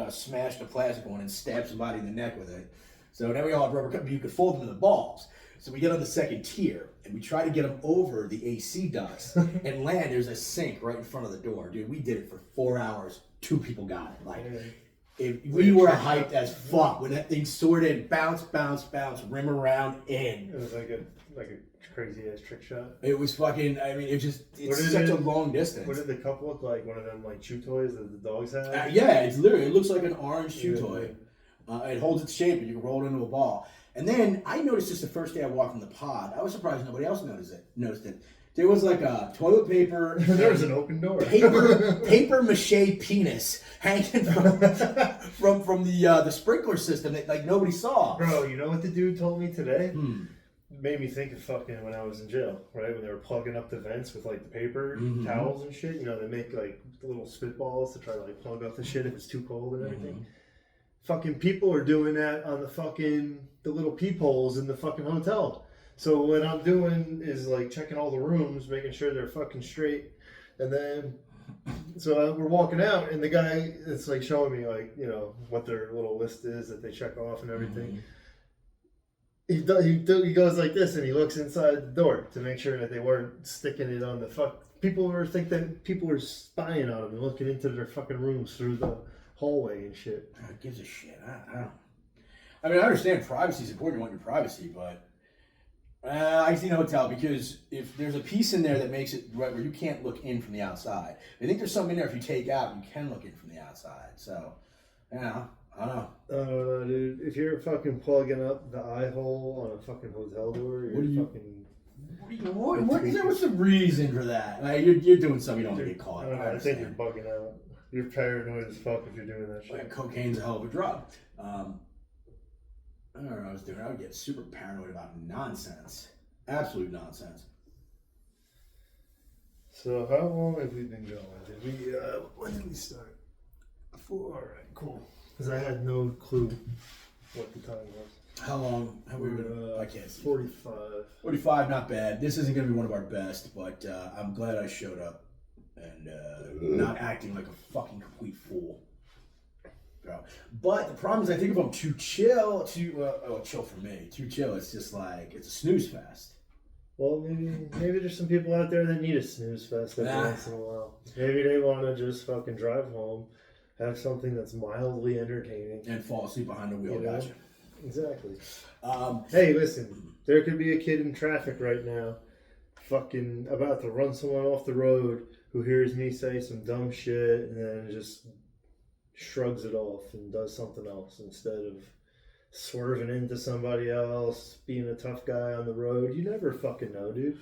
smashed a plastic one and stabbed somebody in the neck with it. So now we all have rubber cups. You could fold them in the balls. So we get on the second tier and we try to get them over the AC ducts and land. There's a sink right in front of the door, dude. We did it for 4 hours. 2 people got it. Like we were hyped as fuck when that thing sorted, bounce, rim around in. It was like a crazy ass trick shot. It was fucking. I mean, it's such a long distance. What did the cup look like? One of them like chew toys that the dogs have? Yeah, it looks like an orange chew toy. It holds its shape and you can roll it into a ball. And then I noticed this the first day I walked in the pod. I was surprised nobody else noticed it. There was like a toilet paper. There was an open door. Paper mache penis hanging from the sprinkler system that like nobody saw. Bro, you know what the dude told me today? It made me think of fucking when I was in jail, right? When they were plugging up the vents with like the paper towels and shit. You know, they make like little spitballs to try to like plug up the shit if it's too cold and everything. Fucking people are doing that on the little peepholes in the fucking hotel. So what I'm doing is like checking all the rooms, making sure they're fucking straight, and then we're walking out, and the guy is like showing me like what their little list is that they check off and everything. He goes like this, and he looks inside the door to make sure that they weren't sticking it on the fuck. People think that people were spying on them and looking into their fucking rooms through the hallway and shit. Who gives a shit? I mean, I understand privacy is important. You want your privacy, but I see in a hotel because if there's a piece in there that makes it right where you can't look in from the outside, I think there's something in there if you take out, you can look in from the outside. So, I don't know. Dude, if you're fucking plugging up the eye hole on a fucking hotel door, What's the reason for that? Like, you're doing something you don't want to get caught. I think you're bugging out. You're paranoid as fuck if you're doing that shit. Like, cocaine's a hell of a drug. I don't know what I was doing. I would get super paranoid about nonsense. Absolute nonsense. So how long have we been going? When did we start? 4. All right, cool. Because I had no clue what the time was. How long have we been? I can't see. 45. 45, not bad. This isn't going to be one of our best, but I'm glad I showed up and not acting like a fucking complete fool. But the problem is I think if I'm too chill, chill for me, too chill, it's just like, it's a snooze fest. Well, maybe there's some people out there that need a snooze fest every once in a while. Maybe they want to just fucking drive home, have something that's mildly entertaining. And fall asleep behind the wheel, gotcha. Exactly. Hey, listen, there could be a kid in traffic right now fucking about to run someone off the road who hears me say some dumb shit and then just shrugs it off and does something else instead of swerving into somebody else, being a tough guy on the road. You never fucking know, dude.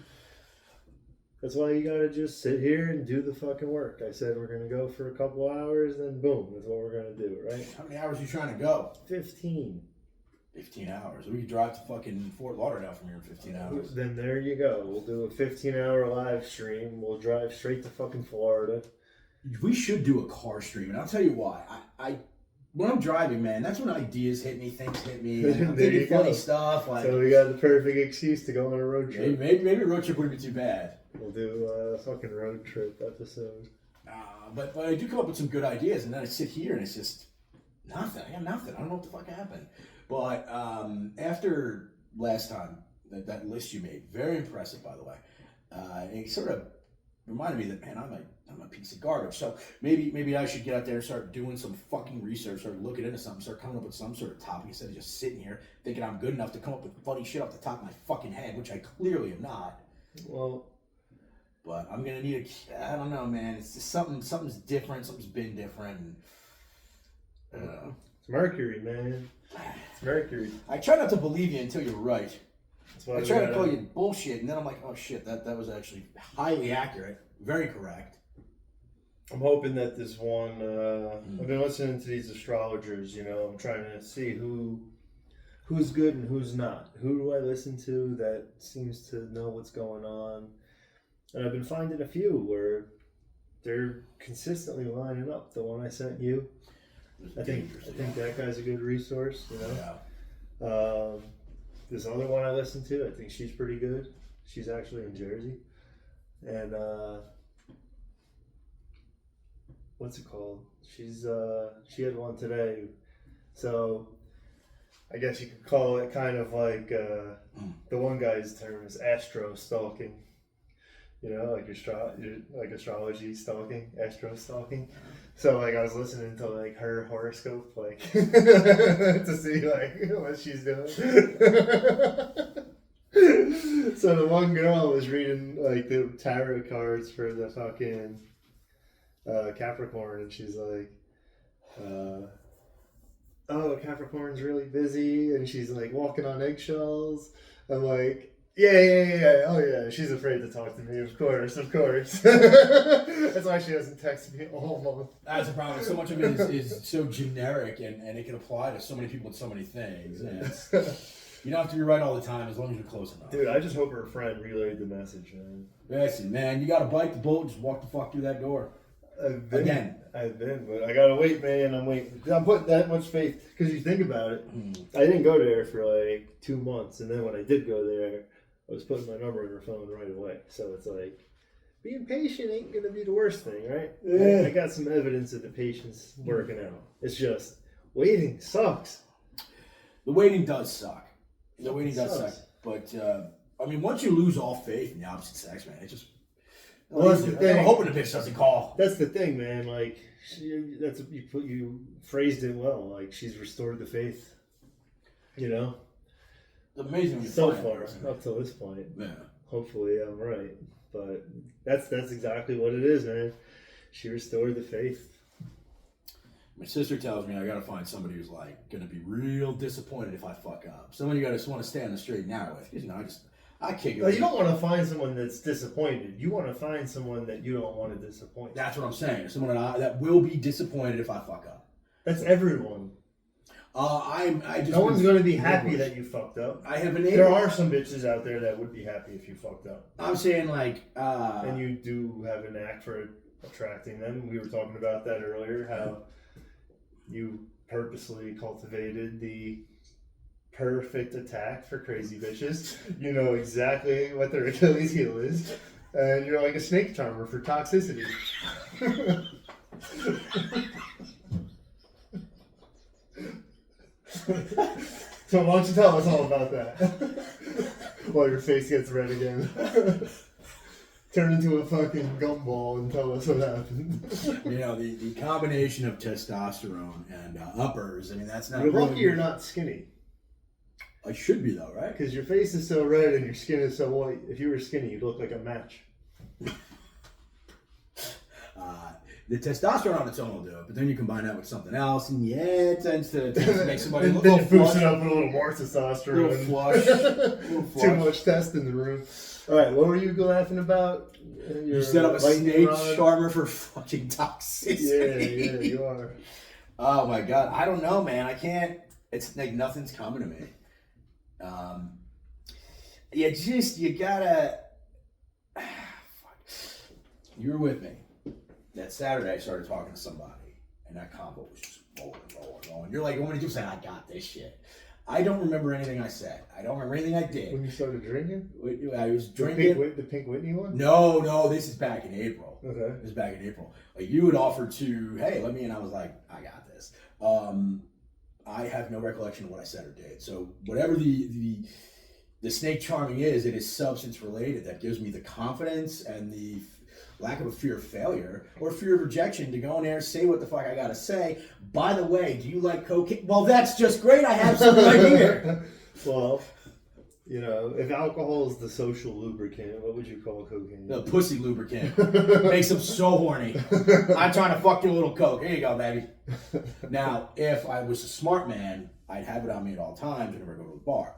That's why you gotta just sit here and do the fucking work. I said we're gonna go for a couple hours, then boom, that's what we're gonna do, right? How many hours are you trying to go? 15. 15 hours. We could drive to fucking Fort Lauderdale from here in 15 hours. Then there you go. We'll do a 15-hour live stream. We'll drive straight to fucking Florida. We should do a car stream, and I'll tell you why. I when I'm driving, man, that's when ideas hit me, things hit me. I'm thinking funny stuff. Like, so we got the perfect excuse to go on a road trip. Maybe a road trip wouldn't be too bad. We'll do a fucking road trip episode. But I do come up with some good ideas, and then I sit here, and it's just Nothing. I got nothing. I don't know what the fuck happened. But after last time, that list you made, very impressive, by the way. It sort of reminded me that, man, I'm a piece of garbage. So maybe I should get out there and start doing some fucking research, start looking into something, start coming up with some sort of topic instead of just sitting here thinking I'm good enough to come up with funny shit off the top of my fucking head, which I clearly am not. Well, but I'm gonna need I don't know, man. It's just something's different. Something's been different. And, it's Mercury, man. It's Mercury. I try not to believe you until you're right. That's why I try to call you bullshit, and then I'm like, oh shit, that was actually highly accurate, very correct. I'm hoping that this one. I've been listening to these astrologers. You know, I'm trying to see who's good and who's not. Who do I listen to that seems to know what's going on? And I've been finding a few where they're consistently lining up. The one I sent you, I think that guy's a good resource. You know, Yeah. This other one I listened to, I think she's pretty good. She's actually in Jersey, and what's it called? She had one today, so I guess you could call it kind of like the one guy's term is astro stalking. You know, like astrology stalking, astro stalking. So like I was listening to like her horoscope, like to see like what she's doing. So the one girl was reading like the tarot cards for the fucking Capricorn, and she's like, "Oh, Capricorn's really busy," and she's like walking on eggshells. I'm like, yeah. Oh yeah, she's afraid to talk to me. Of course. That's why she hasn't texted me all month. That's the problem. So much of it is so generic, and it can apply to so many people with so many things. And you don't have to be right all the time as long as you're close enough. Dude, I just hope her friend relayed the message, man. Listen, man, you got to bite the bullet. Just walk the fuck through that door. I've been, but I gotta wait, man. I'm waiting. I'm putting that much faith because you think about it. I didn't go there for like 2 months, and then when I did go there, I was putting my number in her phone right away. So it's like, being patient ain't gonna be the worst thing, right? Yeah. I got some evidence of the patience working out. It's just waiting sucks. The waiting does suck. The waiting does suck. But I mean, once you lose all faith in the opposite sex, man, it just. Well, that's the thing. I'm hoping the bitch doesn't call. That's the thing, man. Like, you phrased it well. Like, she's restored the faith. You know. It's amazing. So far, up to this point. Yeah. Hopefully, I'm right. But that's exactly what it is, man. She restored the faith. My sister tells me I gotta find somebody who's like gonna be real disappointed if I fuck up. Someone you gotta just want to stay on the straight and narrow with. Because I kick it. No, you don't want to find someone that's disappointed. You want to find someone that you don't want to disappoint. That's what I'm saying. Someone that will be disappointed if I fuck up. That's everyone. I just no one's going to be happy that you fucked up. I have There are some bitches out there that would be happy if you fucked up. I'm saying like. And you do have a knack for attracting them. We were talking about that earlier. How you purposely cultivated the perfect attack for crazy bitches. You know exactly what their Achilles heel is, and you're like a snake charmer for toxicity. So why don't you tell us all about that? While your face gets red again. Turn into a fucking gumball and tell us what happened. You know, the combination of testosterone and uppers, I mean, that's not. You're lucky you're not skinny. I should be though, right? Because your face is so red and your skin is so white. If you were skinny, you'd look like a match. The testosterone on its own will do it, but then you combine that with something else, and it tends to make somebody look a little little boost flush. it up with a little more testosterone. A little flush. Little flush. Too much test in the room. All right, what were you laughing about? You set up a snake charmer for fucking toxicity. Yeah, you are. Oh my god, I don't know, man. I can't. It's like nothing's coming to me. You gotta. Fuck. You were with me. That Saturday, I started talking to somebody, and that combo was just rolling. You're like, what did you say? I got this shit. I don't remember anything I said. I don't remember anything I did. When you started drinking? I was drinking. The Pink Whitney one? No, this is back in April. Okay. This is back in April. Like, you had offered to, hey, let me, and I was like, I got this. I have no recollection of what I said or did. So whatever the snake charming is, it is substance related. That gives me the confidence and the lack of a fear of failure or fear of rejection to go in there, say what the fuck I gotta say. By the way, do you like cocaine? Well, that's just great. I have some right here. Well, you know, if alcohol is the social lubricant, what would you call cocaine? The pussy lubricant. Makes them so horny. I'm trying to fuck you a little coke. Here you go, baby. Now, if I was a smart man, I'd have it on me at all times whenever I go to the bar.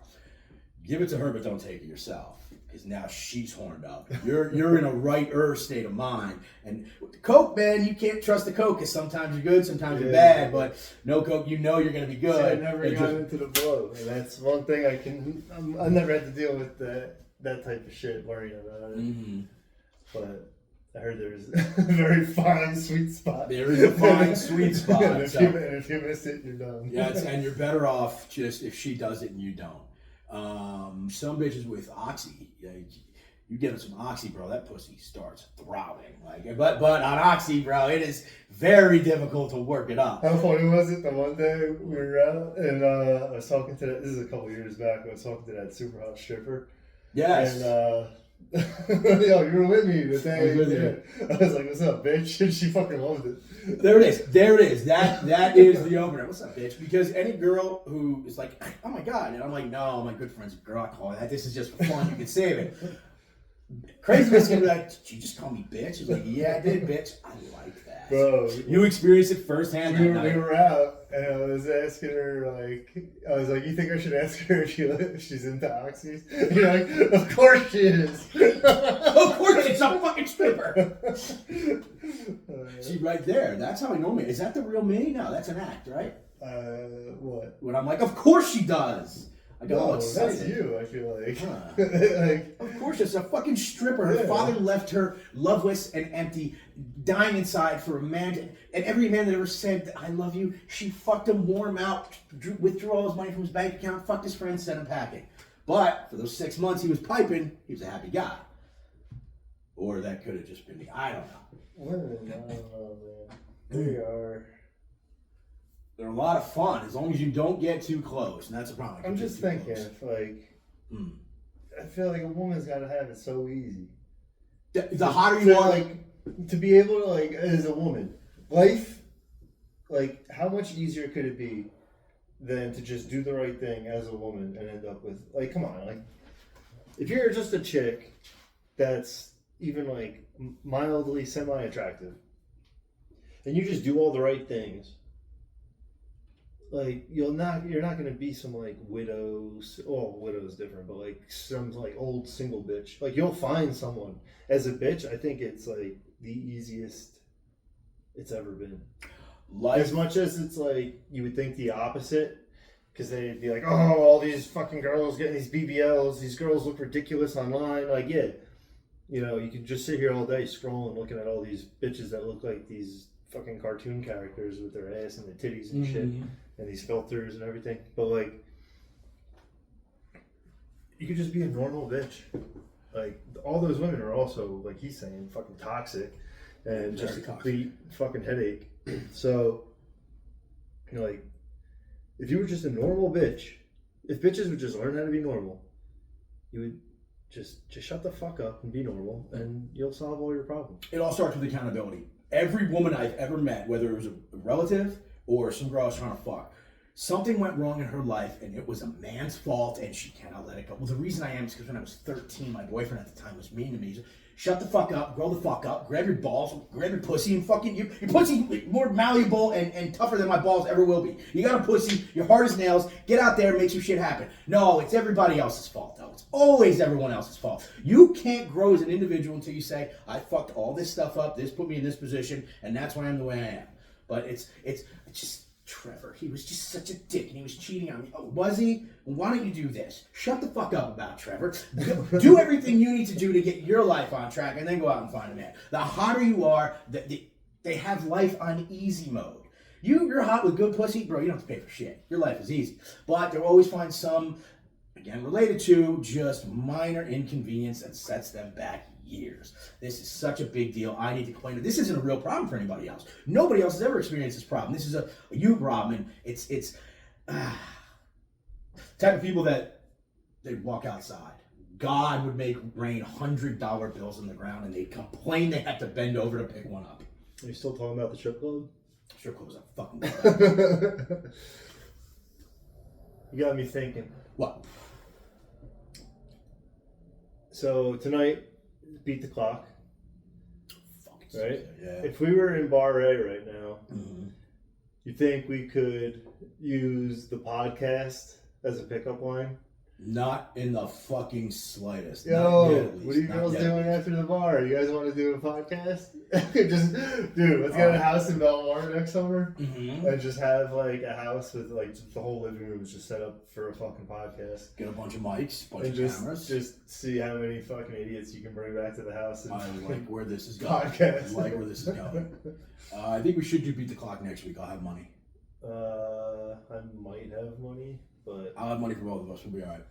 Give it to her, but don't take it yourself. Because now she's horned up. You're in a right-er state of mind. And with the coke, man, you can't trust the coke. Because sometimes you're good, sometimes you're bad. But no coke, you know you're going to be good. See, I never got into the blow. And that's one thing I never had to deal with that type of shit, worrying about it. Mm-hmm. But I heard there's a very fine, sweet spot. There is a fine, sweet spot. And if you miss it, you're done. Yeah, and you're better off just if she does it and you don't. Some bitches with oxy, you give them some oxy, bro, that pussy starts throbbing. But on oxy, bro, it is very difficult to work it up. How funny was it the one day we were out and I was talking to this is a couple years back. I was talking to that super hot stripper. Yes. And yo, you were with me the day. I was with you. I was like, "What's up, bitch?" And she fucking loved it. There it is. That is the opener. What's up, bitch? Because any girl who is like, oh my god, and I'm like, no, my good friend's a girl. I call that. This is just for fun. You can save it. Crazy bitch gonna be like, did you just call me bitch? He's like, yeah, I did, bitch. I like that. Bro, you experienced it firsthand. We were out, and I was asking her, I was like, you think I should ask her if she's into oxys? And you're like, of course she is. Of course, it's a fucking stripper. See, right there. That's how I know me. Is that the real me? No, that's an act, right? What? When I'm like, of course she does. I go, No, oh, excited. that's you, I feel like. Huh. Of course, it's a fucking stripper. Her father left her loveless and empty, dying inside for a man. And every man that ever said, I love you, she fucked him, wore him out, withdrew all his money from his bank account, fucked his friends, sent him packing. But for those 6 months he was piping, he was a happy guy. Or that could have just been me. I don't know. Women, I don't know, man. They are. They're a lot of fun as long as you don't get too close, and that's a problem. I'm just thinking, I feel like a woman's got to have it so easy. The hotter you are, to be able to, as a woman, life, how much easier could it be than to just do the right thing as a woman and end up with, come on, if you're just a chick that's even, mildly semi-attractive, and you just do all the right things, you're not gonna be some widows. Oh, widow's different, but some old single bitch. You'll find someone as a bitch. I think it's the easiest it's ever been. As much as it's you would think the opposite, because they'd be like, oh, all these fucking girls getting these BBLs. These girls look ridiculous online. You can just sit here all day scrolling, looking at all these bitches that look like these fucking cartoon characters with their ass and the titties and shit. And these filters and everything, but you could just be a normal bitch. All those women are also, he's saying, fucking toxic and just a complete fucking headache. So, if you were just a normal bitch, if bitches would just learn how to be normal, you would just shut the fuck up and be normal, and you'll solve all your problems. It all starts with accountability. Every woman I've ever met, whether it was a relative or some girl I was trying to fuck, something went wrong in her life and it was a man's fault and she cannot let it go. Well, the reason I am is because when I was 13, my boyfriend at the time was mean to me. He said, shut the fuck up, grow the fuck up, grab your balls, grab your pussy, and fucking your pussy more malleable and tougher than my balls ever will be. You got a pussy, you're hard as nails, get out there and make some shit happen. No, it's everybody else's fault though. It's always everyone else's fault. You can't grow as an individual until you say, I fucked all this stuff up, this put me in this position, and that's why I'm the way I am. But it's just Trevor. He was just such a dick and he was cheating on me. Oh, was he? Well, why don't you do this? Shut the fuck up about Trevor. Do everything you need to do to get your life on track and then go out and find a man. The hotter you are, they have life on easy mode. You're hot with good pussy, bro, you don't have to pay for shit. Your life is easy. But they'll always find some, again, related to just minor inconvenience that sets them back years. This is such a big deal. I need to complain. This isn't a real problem for anybody else. Nobody else has ever experienced this problem. This is a you problem, and it's type of people that they'd walk outside. God would make rain $100 bills on the ground, and they'd complain they have to bend over to pick one up. Are you still talking about the strip club? Strip club was a fucking club. You got me thinking. What? So tonight, beat the clock. Fucking Right? Yeah. If we were in Bar A right now, Mm-hmm. you think we could use the podcast as a pickup line? Not in the fucking slightest. Yo, Not yet, at least. what are you Not girls yet. doing after the bar? You guys want to do a podcast? Just, dude, let's get a house in Belmar next summer Mm-hmm. and just have like a house with like just the whole living room is just set up for a fucking podcast. Get a bunch of mics, bunch And of cameras. just see how many fucking idiots you can bring back to the house. And I like where this is going. podcast. I like where this is going. I think we should do Beat the Clock next week. I'll have money. I might have money, but I'll have money for both of us. We'll be all right.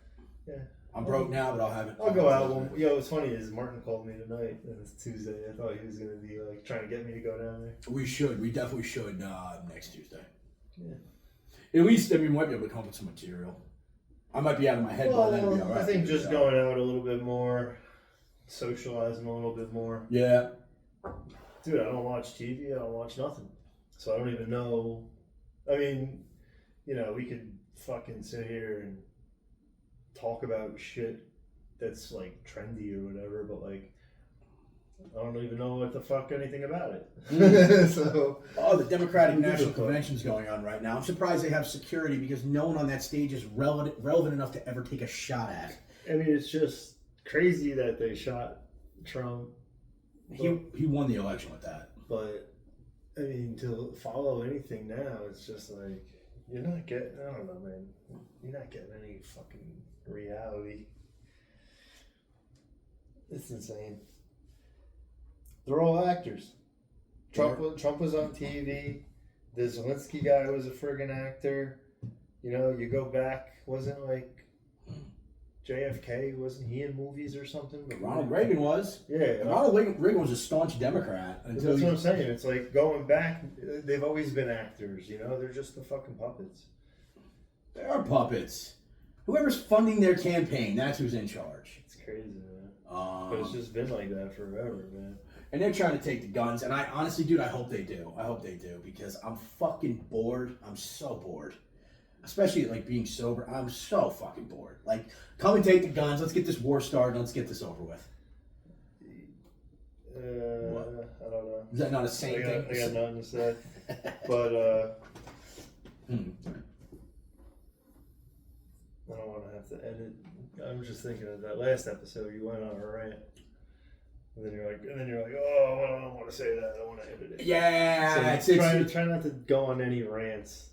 yeah. I'm broke now, but I'll have it. I'll go out. Yo, what's funny is Martin called me tonight, and it's Tuesday. I thought he was gonna be like trying to get me to go down there. We should. We definitely should next Tuesday. Yeah. At least, I mean, we might be able to come up with some material. I might be out of my head by then. It'll be all right. I think just going out a little bit more, socializing a little bit more. Yeah. Dude, I don't watch TV. I don't watch nothing, so I don't even know. I mean, you know, we could fucking sit here and talk about shit that's like trendy or whatever, but like I don't even know what the fuck anything about it. So Oh, the Democratic Who gives a National fuck? Convention's going on right now. I'm surprised they have security because no one on that stage is relevant enough to ever take a shot at. I mean, it's just crazy that they shot Trump, He won the election with that. but I mean, to follow anything now, it's just like you're not getting. I don't know, man. You're not getting any fucking reality. It's insane. They're all actors. Trump was on TV. The Zelensky guy was a friggin' actor. You know, you go back, wasn't like JFK, wasn't he in movies or something? But Ronald Reagan was. Yeah. Ronald Reagan was a staunch Democrat until That's what I'm saying. It's like going back, they've always been actors, you know? They're just the fucking puppets. they are puppets. Whoever's funding their campaign, that's who's in charge. It's crazy, man. But it's just been like that forever, man. And they're trying to take the guns, and I honestly, dude, I hope they do. I hope they do because I'm fucking bored. I'm so bored. Especially like being sober. I'm so fucking bored. Like, come and take the guns. Let's get this war started. Let's get this over with. What? I don't know. Is that not a same thing? I got nothing to say. But I don't want to have to edit. I'm just thinking of that last episode. You went on a rant, and then you're like, oh, I don't want to say that. I want to edit it. Yeah, So try not to go on any rants.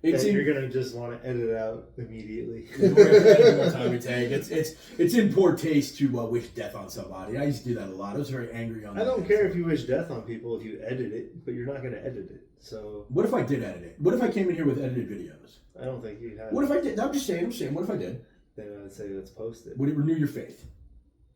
You're gonna just want to edit out immediately. More time to take. It's in poor taste to wish death on somebody. I used to do that a lot. I was very angry on. I don't care if you wish death on people if you edit it, but you're not gonna edit it. So What if I did edit it? What if I came in here with edited videos? I don't think you have. What if I did? I'm just saying. What if I did? Then I'd say let's post it. Would it renew your faith?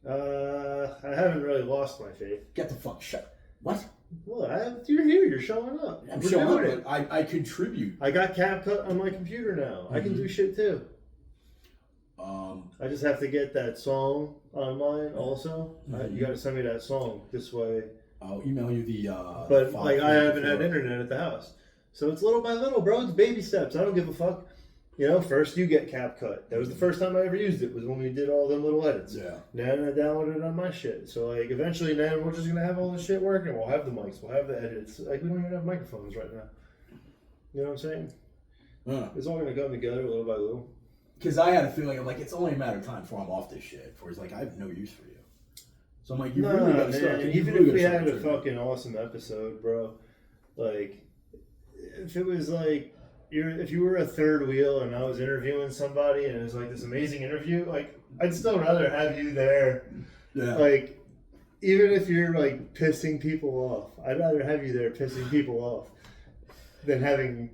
I haven't really lost my faith. Get the fuck shut. What? Well, you're here. You're showing up. I'm We're showing up, doing it. but I contribute. I got CapCut on my computer now. I can do shit too. I just have to get that song online also. You got to send me that song this way. I'll email you the. But file like I haven't for had it. internet at the house, so it's little by little, bro. It's baby steps. I don't give a fuck. You know, first you get CapCut. That was the first time I ever used it. Was when we did all them little edits. Yeah. Now I downloaded it on my shit. So like eventually, now we're just gonna have all this shit working. We'll have the mics. We'll have the edits. Like we don't even have microphones right now. You know what I'm saying? It's all gonna come together little by little. Because I had a feeling, I'm like, it's only a matter of time before I'm off this shit. Before he's like, I have no use for you. So I'm like, you really got to start. Even if we had a fucking awesome episode, bro, like, if it was like, if you were a third wheel and I was interviewing somebody and it was like this amazing interview, like, I'd still rather have you there. Yeah. Like, even if you're like pissing people off, I'd rather have you there pissing people off than having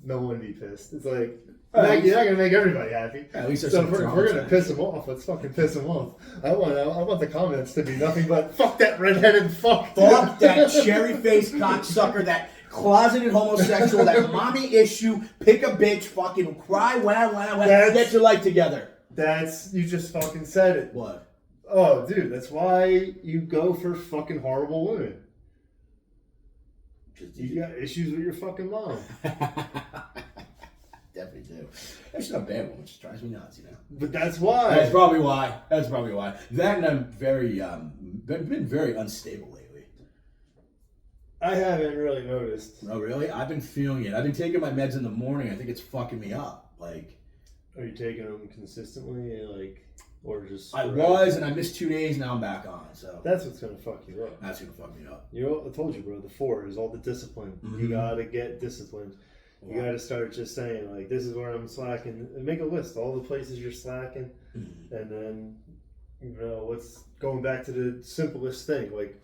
no one be pissed. It's like, Right. you're not gonna make everybody happy. At least there's So some if drama we're gonna to piss them off, let's fucking piss them off. I want the comments to be nothing but fuck that redheaded fuck. Fuck that cherry-faced cocksucker, that closeted homosexual, that mommy issue, pick a bitch, fucking cry, wow, get your life together. You just fucking said it. What? Oh, dude, that's why you go for fucking horrible women. You got issues with your fucking mom. Definitely do. She's not a bad woman. She drives me nuts, you know. But that's why. That's probably why. That and I'm been very unstable lately. I haven't really noticed. Oh, really? I've been feeling it. I've been taking my meds in the morning. I think it's fucking me up. Like, are you taking them consistently, or just? I was, and I missed 2 days. Now I'm back on. So that's what's gonna fuck you up. that's gonna fuck me up. You know, I told you, bro. The 4 is all the discipline. Mm-hmm. You gotta get disciplined. You gotta start just saying like, this is where I'm slacking, and make a list all the places you're slacking, and then what's going back to the simplest thing. Like,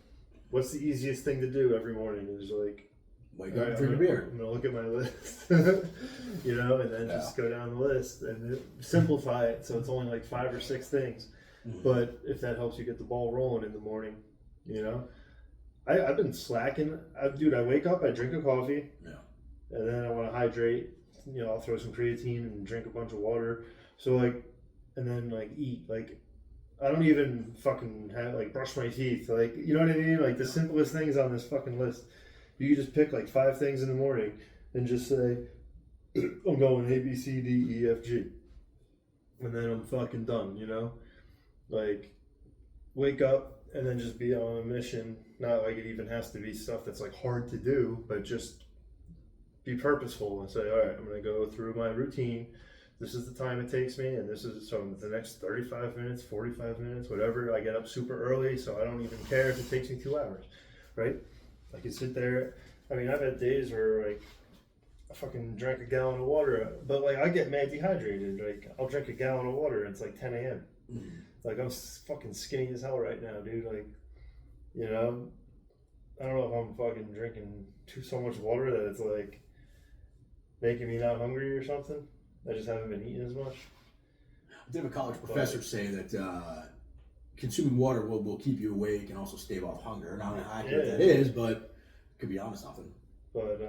what's the easiest thing to do every morning? Is like, wake up and drink a beer. I'm gonna look at my list, and then just go down the list and simplify it so it's only like 5 or 6 things. But if that helps you get the ball rolling in the morning, I've been slacking. Dude, I wake up, I drink a coffee. Yeah. And then I want to hydrate. I'll throw some creatine and drink a bunch of water. So and then eat. I don't even fucking have brush my teeth. You know what I mean? The simplest things on this fucking list. You can just pick 5 things in the morning and just say, I'm going A, B, C, D, E, F, G. And then I'm fucking done, wake up and then just be on a mission. Not like it even has to be stuff that's hard to do, but just be purposeful and say, all right, I'm going to go through my routine. This is the time it takes me, and this is so the next 35 minutes, 45 minutes, whatever. I get up super early, so I don't even care if it takes me 2 hours, right? I can sit there. I mean, I've had days where I fucking drank a gallon of water, but I get mad dehydrated. I'll drink a gallon of water, and it's 10 a.m. I'm fucking skinny as hell right now, dude. I don't know if I'm fucking drinking so much water that it's making me not hungry or something. I just haven't been eating as much. I did have a college professor say that consuming water will keep you awake and also stave off hunger. I don't know how accurate that is, but it could be onto something. But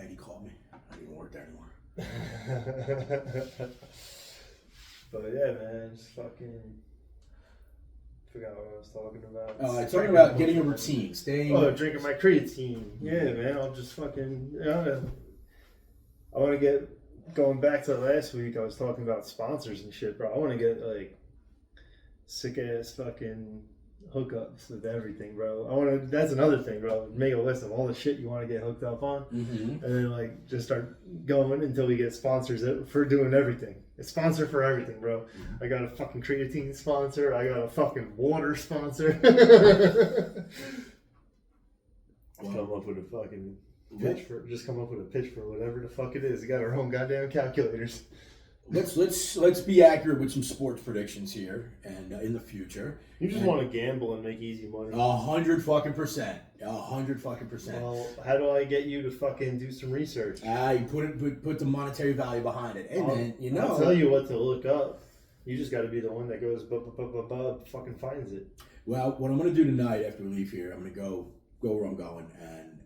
Eddie called me. I don't even work there anymore. But yeah, man, just fucking forgot what I was talking about. Talking about getting a routine, staying. Oh, drinking my creatine. Yeah, man, I'll just fucking. I want to get going back to last week. I was talking about sponsors and shit, bro. I want to get sick ass fucking hookups with everything, bro. That's another thing, bro. Make a list of all the shit you want to get hooked up on, and then just start going until we get sponsors for doing everything. It's sponsor for everything, bro. I got a fucking creatine sponsor. I got a fucking water sponsor. Come up with a fucking pitch come up with a pitch for whatever the fuck it is. We got our own goddamn calculators. Let's be accurate with some sports predictions here and in the future. You just want to gamble and make easy money. 100 fucking percent. 100 fucking percent. Well, how do I get you to fucking do some research? You put the monetary value behind it, and then I'll tell you what to look up. You just got to be the one that goes fucking finds it. Well, what I'm gonna do tonight after we leave here, I'm gonna go where I'm going, and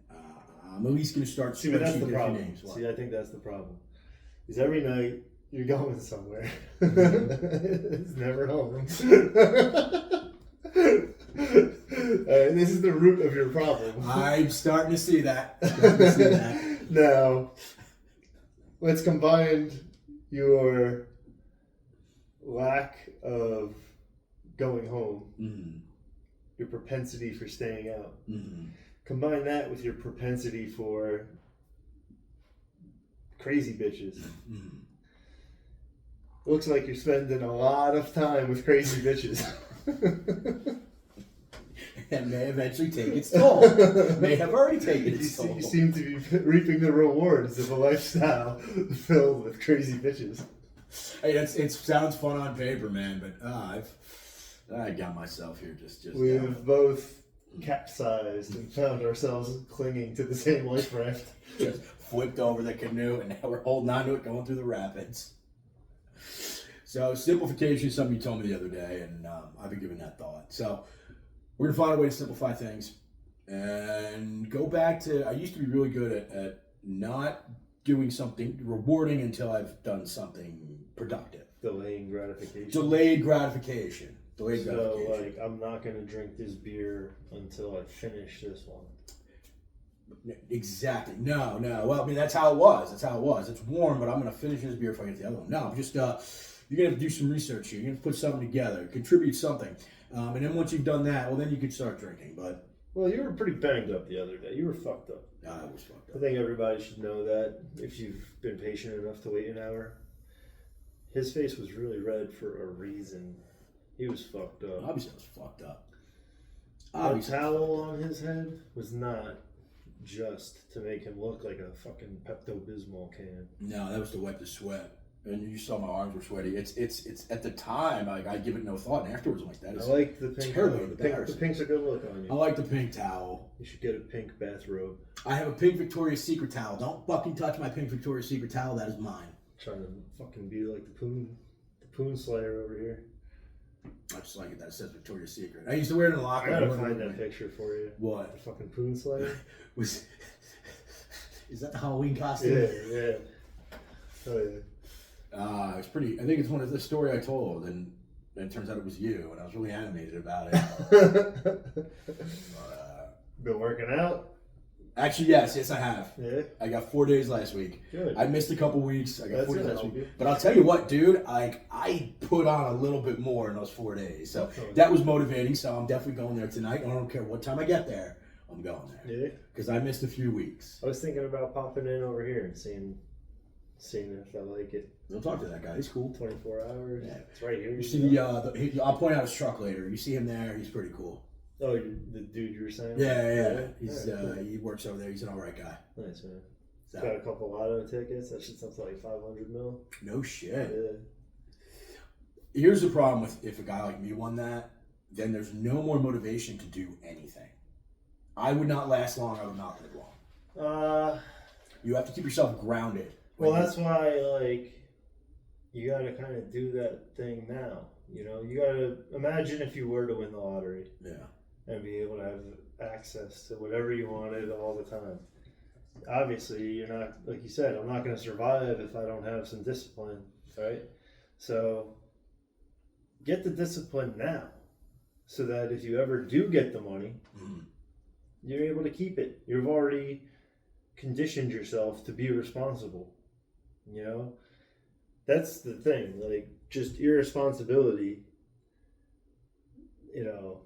I'm at least gonna start. See, but that's the problem. Names. See, I think that's the problem. Is every night you're going somewhere. It's never home. This is the root of your problem. I'm starting to see that. Now, let's combine your lack of going home, your propensity for staying out. Combine that with your propensity for crazy bitches. Looks like you're spending a lot of time with crazy bitches. That may eventually take its toll. May have already taken its toll. You seem to be reaping the rewards of a lifestyle filled with crazy bitches. Hey, it sounds fun on paper, man, but I got myself here just We've both capsized and found ourselves clinging to the same life raft. Just flipped over the canoe, and now we're holding on to it going through the rapids. So simplification is something you told me the other day, and I've been giving that thought. So we're gonna find a way to simplify things and go back to. I used to be really good at not doing something rewarding until I've done something productive. Delaying gratification. Delayed gratification. Delayed So, gratification. like, I'm not going to drink this beer until I finish this one. Exactly. No. Well, I mean, that's how it was. It's warm, but I'm going to finish this beer before I get the other one. No, just, you're going to have to do some research here. You're going to put something together, contribute something. And then once you've done that, well, then you can start drinking. But Well, you were pretty banged up the other day. You were fucked up. I was fucked I up. think everybody should know that if you've been patient enough to wait an hour. His face was really red for a reason. He was fucked up. Obviously, I was fucked up. The towel on his head was not just to make him look like a fucking Pepto-Bismol can. No, that was to wipe the sweat. And you saw my arms were sweaty. It's at the time, like, I give it no thought, and afterwards I'm like, that I is like the pink. terribly The embarrassing. pink's a good look on I you. like the pink towel. You should get a pink bathrobe. I have a pink Victoria's Secret towel. Don't fucking touch my pink Victoria's Secret towel. That is mine. Trying to fucking be like the Poon Slayer over here. I just like it that it says Victoria's Secret. I used to wear it in the I locker. gotta room. find that picture for you. What? The fucking Poon Slayer. Was is that the Halloween costume? Yeah. Oh yeah. It's pretty. I think it's one of the story I told, and it turns out it was you, and I was really animated about it. Been working out? Actually, yes, I have. Yeah. I got 4 days last week. Good. I missed a couple weeks. I got That's 4 days gonna last help week. you. But I'll tell you what, dude, I put on a little bit more in those 4 days. So Definitely. that was motivating. So I'm definitely going there tonight. And I don't care what time I get there. I'm going there. Yeah. Because I missed a few weeks. I was thinking about popping in over here and seeing if I like it. Don't talk to that guy. He's cool. 24 hours. Yeah. It's right here. You see I'll point out his truck later. You see him there. He's pretty cool. Oh, the dude you were saying? Yeah. He's Alright, cool. he works over there. He's an all right guy. Nice, man. So, Got a couple lotto tickets. That shit sounds like 500 mil. no shit. Yeah. Here's the problem with if a guy like me won that, then there's no more motivation to do anything. I would not last long. I would not live long. You have to keep yourself grounded. Well, that's why, like, you gotta kind of do that thing now. You know, you gotta imagine if you were to win the lottery Yeah. and be able to have access to whatever you wanted all the time. Obviously, you're not, like you said, I'm not gonna survive if I don't have some discipline, right? So, get the discipline now so that if you ever do get the money, Mm. you're able to keep it. You've already conditioned yourself to be responsible. You know, that's the thing. Like, just irresponsibility. You know,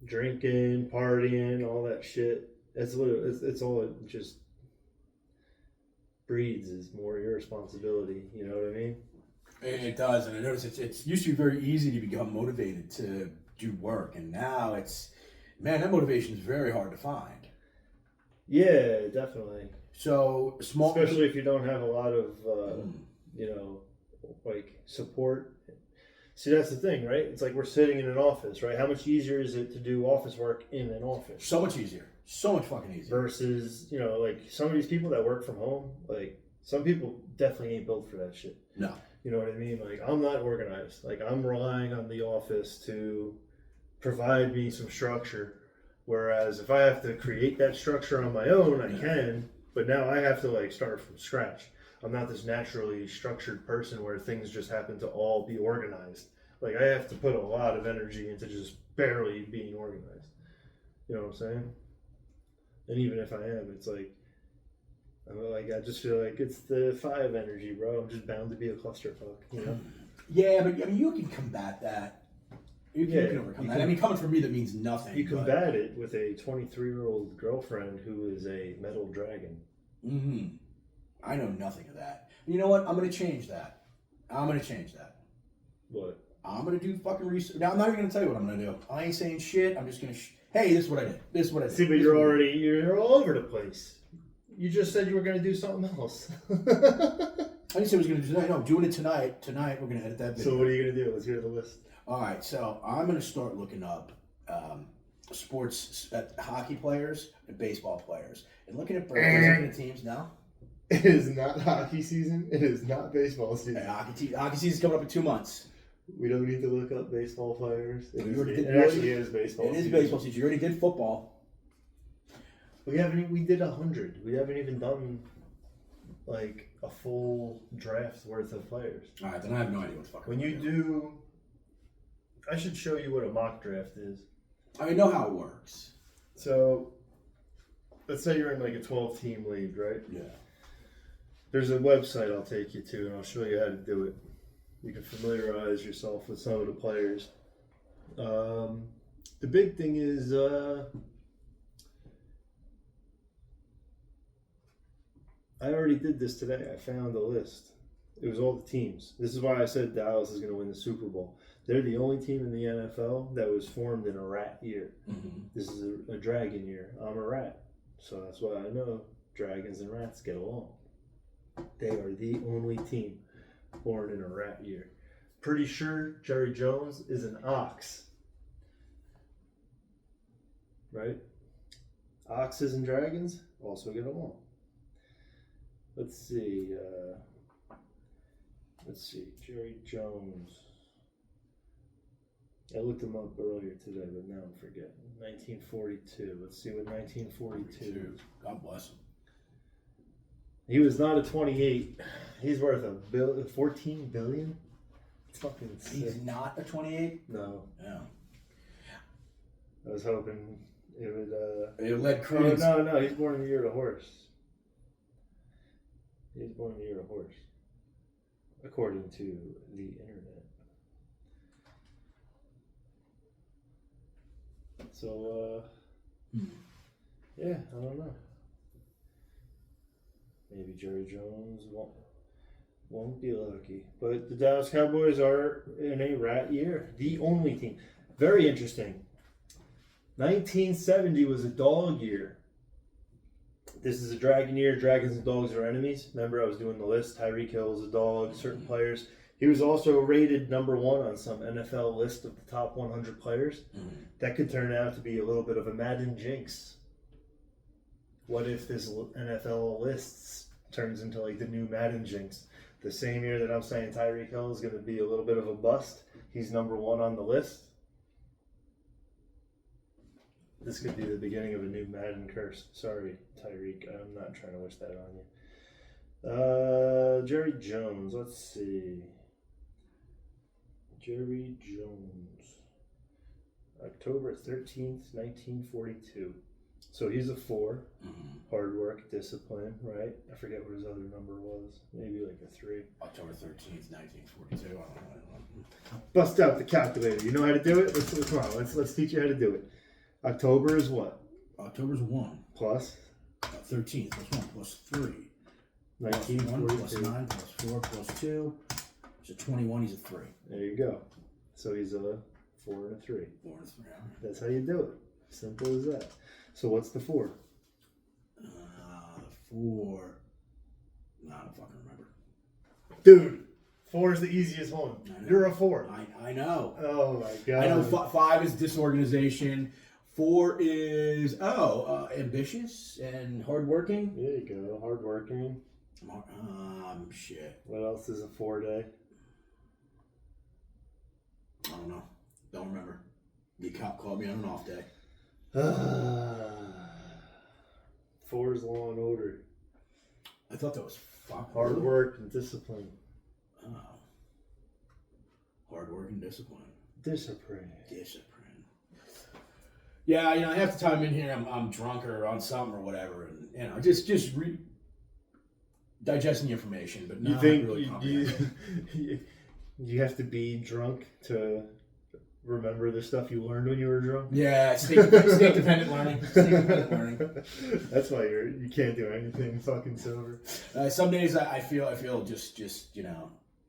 drinking, partying, all that shit. It's all it just breeds is more irresponsibility. You know what I mean? It does, and I notice it's used to be very easy to become motivated to do work, and now that motivation is very hard to find. Yeah, definitely. So small, Especially if you don't have a lot of, you know, like support. See, that's the thing, right? It's like we're sitting in an office, right? How much easier is it to do office work in an office so much easier, so much fucking easier. versus, you know, like some of these people that work from home, like some people definitely ain't built for that shit. No, You know what I mean? Like, I'm not organized. Like, I'm relying on the office to provide me some structure. Whereas if I have to create that structure on my own, I can. But now I have to, like, start from scratch. I'm not this naturally structured person where things just happen to all be organized. Like, I have to put a lot of energy into just barely being organized. You know what I'm saying? And even if I am, it's like, I just feel like it's the 5 energy, bro. I'm just bound to be a clusterfuck, you know? yeah, but I mean, you can combat that. You can overcome you that. can- I mean, coming from me, that means nothing. You but- combat it with a 23-year-old girlfriend who is a metal dragon. Mm-hmm. I know nothing of that. You know what? I'm gonna change that. What? I'm gonna do fucking research. Now I'm not even gonna tell you what I'm gonna do. I ain't saying shit. I'm just gonna. Hey, this is what I did. This is what I did. See, but This is you're what I did. already, you're all over the place. You just said you were going to do something else. I didn't say I was gonna do tonight. No, I'm doing it tonight. Tonight we're gonna edit that video. So what are you going to do? Let's hear the list. All right, so I'm gonna start looking up sports, hockey players and baseball players, and looking at birthdays, looking at teams. No, It is not hockey season. It is not baseball season. hey, hockey season's coming up in 2 months. We don't need to look up baseball players. It You actually is baseball It is season. baseball season. You already did football. We did 100. We haven't even done like a full draft worth of players. All right, then I have no idea what the fuck. When you do, I should show you what a mock draft is. I know how it works. So, let's say you're in like a 12-team league, right? Yeah. There's a website I'll take you to, and I'll show you how to do it. You can familiarize yourself with some of the players. The big thing is, I already did this today. I found a list. It was all the teams. This is why I said Dallas is going to win the Super Bowl. They're the only team in the NFL that was formed in a rat year. Mm-hmm. This is a dragon year. I'm a rat. So that's why I know dragons and rats get along. They are the only team born in a rat year. Pretty sure Jerry Jones is an ox. Right? Oxes and dragons also get along. Let's see. Jerry Jones. I looked him up earlier today, but now I'm forgetting. 1942. Let's see what 1942 is. God bless him. He was not a 28. He's worth $14 billion. It's fucking sick. He's not a 28? No. Yeah. I was hoping it would. It led credence. No. He's born in the year of the horse. He's born in the year of the horse, according to the internet. So, yeah, I don't know. Maybe Jerry Jones won't be lucky. But the Dallas Cowboys are in a rat year. The only team. Very interesting. 1970 was a dog year. This is a dragon year. Dragons and dogs are enemies. Remember, I was doing the list. Tyreek Hill is a dog, certain players. He was also rated number 1 on some NFL list of the top 100 players. Mm-hmm. That could turn out to be a little bit of a Madden jinx. What if this NFL lists turns into like the new Madden jinx? The same year that I'm saying Tyreek Hill is going to be a little bit of a bust, he's number 1 on the list. This could be the beginning of a new Madden curse. Sorry, Tyreek. I'm not trying to wish that on you. Jerry Jones. Let's see. Jerry Jones. October 13th, 1942. So he's a 4. Mm-hmm. Hard work, discipline, right? I forget what his other number was. Maybe like a 3. October 13th, 1942. I don't know. Bust out the calculator. You know how to do it? Come on. Let's teach you how to do it. October is what? October's 1. Plus? 13th plus 1 plus 3. 1942. Plus 1 plus 9 plus 4 plus 2. So 21, he's a 3. There you go. So he's a 4 and a 3. 4 and a 3. That's how you do it. Simple as that. So what's the 4? The 4. No, I don't fucking remember. Dude, 4 is the easiest one. You're a 4. I know. Oh my god. I know 5 is disorganization. 4 is ambitious and hardworking. There you go. Hardworking. Shit. What else is a 4 day? I don't know. Don't remember. The cop called me on an off day. 4 is law and order. I thought that was hard work and discipline. Oh. Hard work and discipline. Discipline. Yeah, half the time in here I'm drunk or on something or whatever, and just digesting the information, but not really you have to be drunk to remember the stuff you learned when you were drunk? Yeah, state-dependent learning. That's why you can't do anything fucking sober. Some days I feel just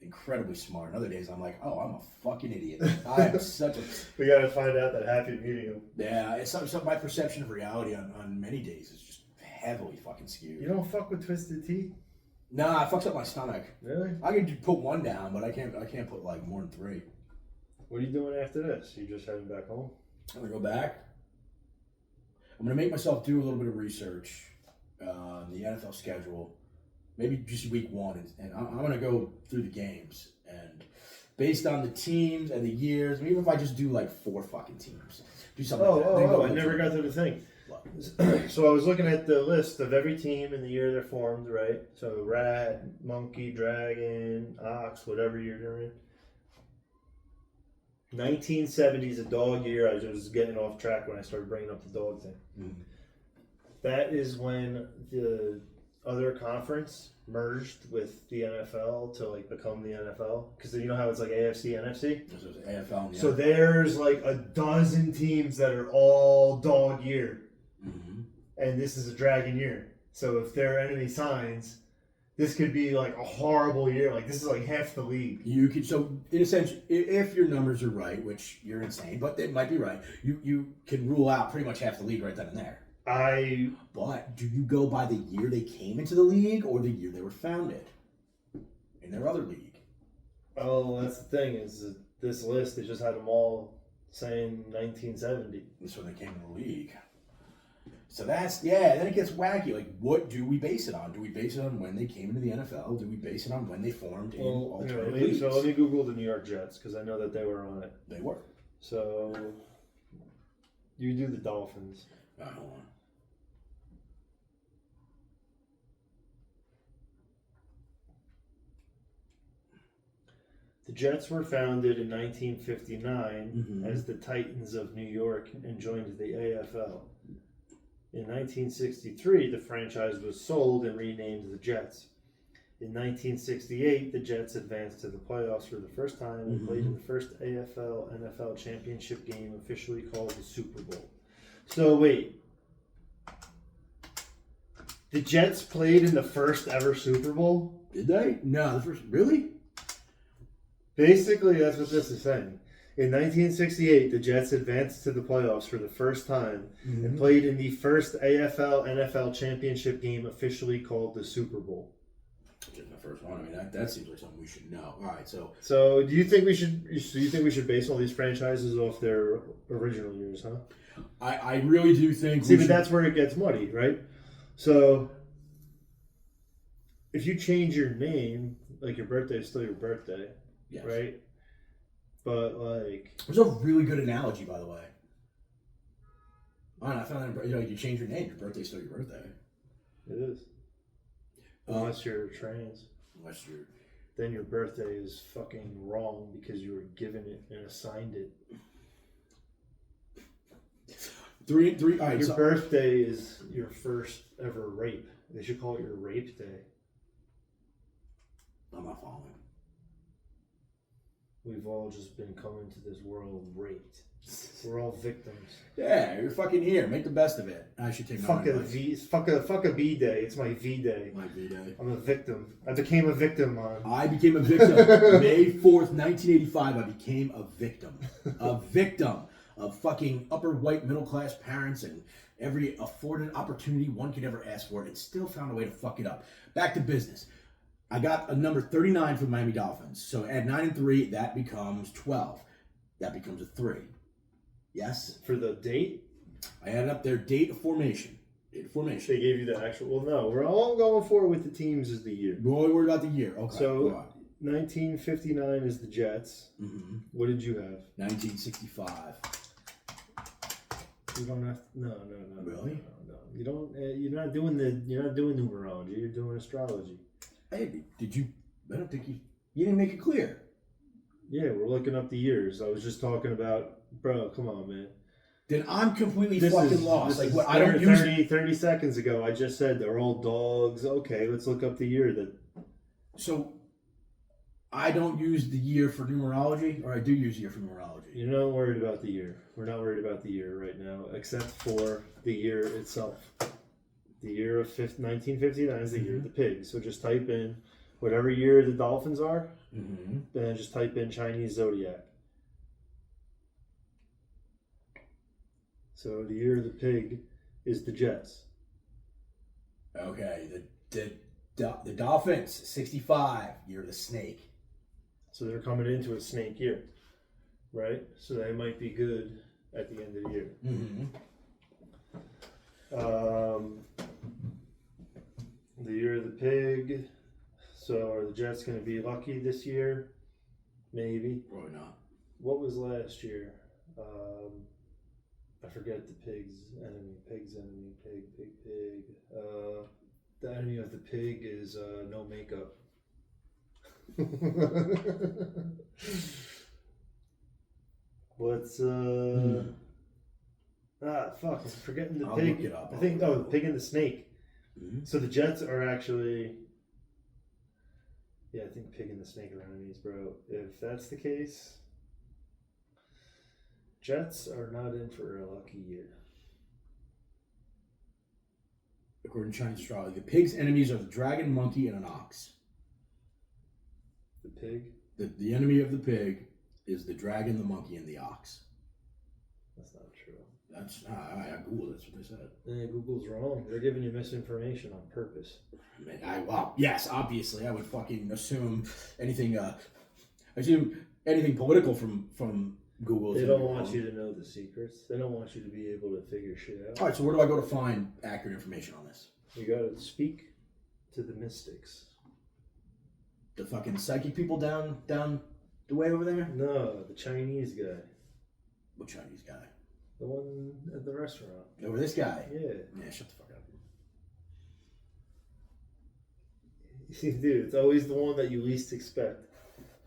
incredibly smart. And other days I'm like, oh, I'm a fucking idiot. I'm such a. We gotta find out that happy medium. Yeah, it's something. My perception of reality on many days is just heavily fucking skewed. You don't fuck with Twisted Tea? Nah, it fucks up my stomach. Really? I can put 1 down, but I can't put like more than 3. What are you doing after this? You just heading back home? I'm gonna go back, I'm going to make myself do a little bit of research on the NFL schedule, maybe just week 1, and I'm going to go through the games. And based on the teams and the years, even if I just do like 4 fucking teams, do something like that. Then go I never got to the thing. So I was looking at the list of every team in the year they're formed, right? So rat, monkey, dragon, ox, whatever year they're in. 1970 is a dog year. I was getting off track when I started bringing up the dog thing. Mm-hmm. That is when the other conference merged with the NFL to like become the NFL. Because you know how it's like AFC, NFC? This is AFL. So there's like a dozen teams that are all dog year. Mm-hmm. And this is a dragon year. So if there are enemy signs, this could be like a horrible year. Like this is like half the league. You could, so in a sense, if your numbers are right, which you're insane, but they might be right, you can rule out pretty much half the league right then and there. But do you go by the year they came into the league or the year they were founded in their other league? Oh, that's the thing is that this list, they just had them all saying 1970. That's when they came to the league. So that's, then it gets wacky. Like, what do we base it on? Do we base it on when they came into the NFL? Do we base it on when they formed in alternative leagues? So let me Google the New York Jets because I know that they were on it. They were. So you do the Dolphins. Hold on. The Jets were founded in 1959 as the Titans of New York and joined the AFL. In 1963, the franchise was sold and renamed the Jets. In 1968, the Jets advanced to the playoffs for the first time and played in the first AFL-NFL championship game, officially called the Super Bowl. So wait, the Jets played in the first ever Super Bowl? Did they? No, the first. Really? Basically, that's what this is saying. In 1968, the Jets advanced to the playoffs for the first time and played in the first AFL-NFL championship game, officially called the Super Bowl. Which is the first one. I mean, that seems like something we should know. All right, so do you think we should? Do you think we should base all these franchises off their original years? Huh? I really do think. See, but that's where it gets muddy, right? So if you change your name, like your birthday is still your birthday, yes. Right? But like, there's a really good analogy, by the way. I found that you change your name, your birthday's still your birthday. It is. Unless you're trans. Unless you're. Then your birthday is fucking wrong because you were given it and assigned it. Three. All right. Your birthday is your first ever rape. They should call it your rape day. I'm not following. We've all just been coming to this world raped. We're all victims. Yeah, you're fucking here. Make the best of it. I should take fuck a B day. It's my V day. My V day. I'm a victim. I became a victim I became a victim. May 4th, 1985, I became a victim. A victim of fucking upper white middle class parents and every afforded opportunity one could ever ask for and still found a way to fuck it up. Back to business. I got a number 39 for the Miami Dolphins. So add 9 and 3, that becomes 12. That becomes a 3. Yes? For the date? I added up their date of formation. They gave you the actual... Well, no. We're all going for it with the teams is the year. We're only worried about the year. Okay. So, 1959 is the Jets. Mm-hmm. What did you have? 1965. You don't have... No. Really? No. You don't... You're not doing numerology. You're doing astrology. Hey, did you... I don't think you didn't make it clear. Yeah, we're looking up the years. I was just talking about... Bro, come on, man. Then I'm completely fucking lost. Like, what? 30 seconds ago, I just said they're all dogs. Okay, let's look up the year that... So, I don't use the year for numerology, or I do use the year for numerology? You're not worried about the year. We're not worried about the year right now, except for the year itself. The year of 1959 is the year of the pig. So just type in whatever year the Dolphins are, and then just type in Chinese zodiac. So the year of the pig is the Jets. Okay, the Dolphins, 65, year of the snake. So they're coming into a snake year, right? So they might be good at the end of the year. The year of the pig. So are the Jets going to be lucky this year? Maybe. Probably not. What was last year? I forget the pig's enemy. Pig's enemy. Pig. The enemy of the pig is no makeup. What's fuck, I'm forgetting the I'll pig. look it up. I think the pig and the snake. Mm-hmm. So the Jets are actually, I think pig and the snake are enemies, bro. If that's the case, Jets are not in for a lucky year. According to Chinese astrology, the pig's enemies are the dragon, monkey, and an ox. The pig? The enemy of the pig is the dragon, the monkey, and the ox. That's not true. That's I googled. That's what they said. Google's wrong. They're giving you misinformation on purpose. Yes, obviously, I would fucking assume anything. Assume anything political from Google. They don't want you to know the secrets. They don't want you to be able to figure shit out. All right, so where do I go to find accurate information on this? You gotta speak to the mystics. The fucking psychic people down the way over there? No, the Chinese guy. What Chinese guy? The one at the restaurant. Over this guy? Yeah. Yeah, shut the fuck up. Dude, it's always the one that you least expect.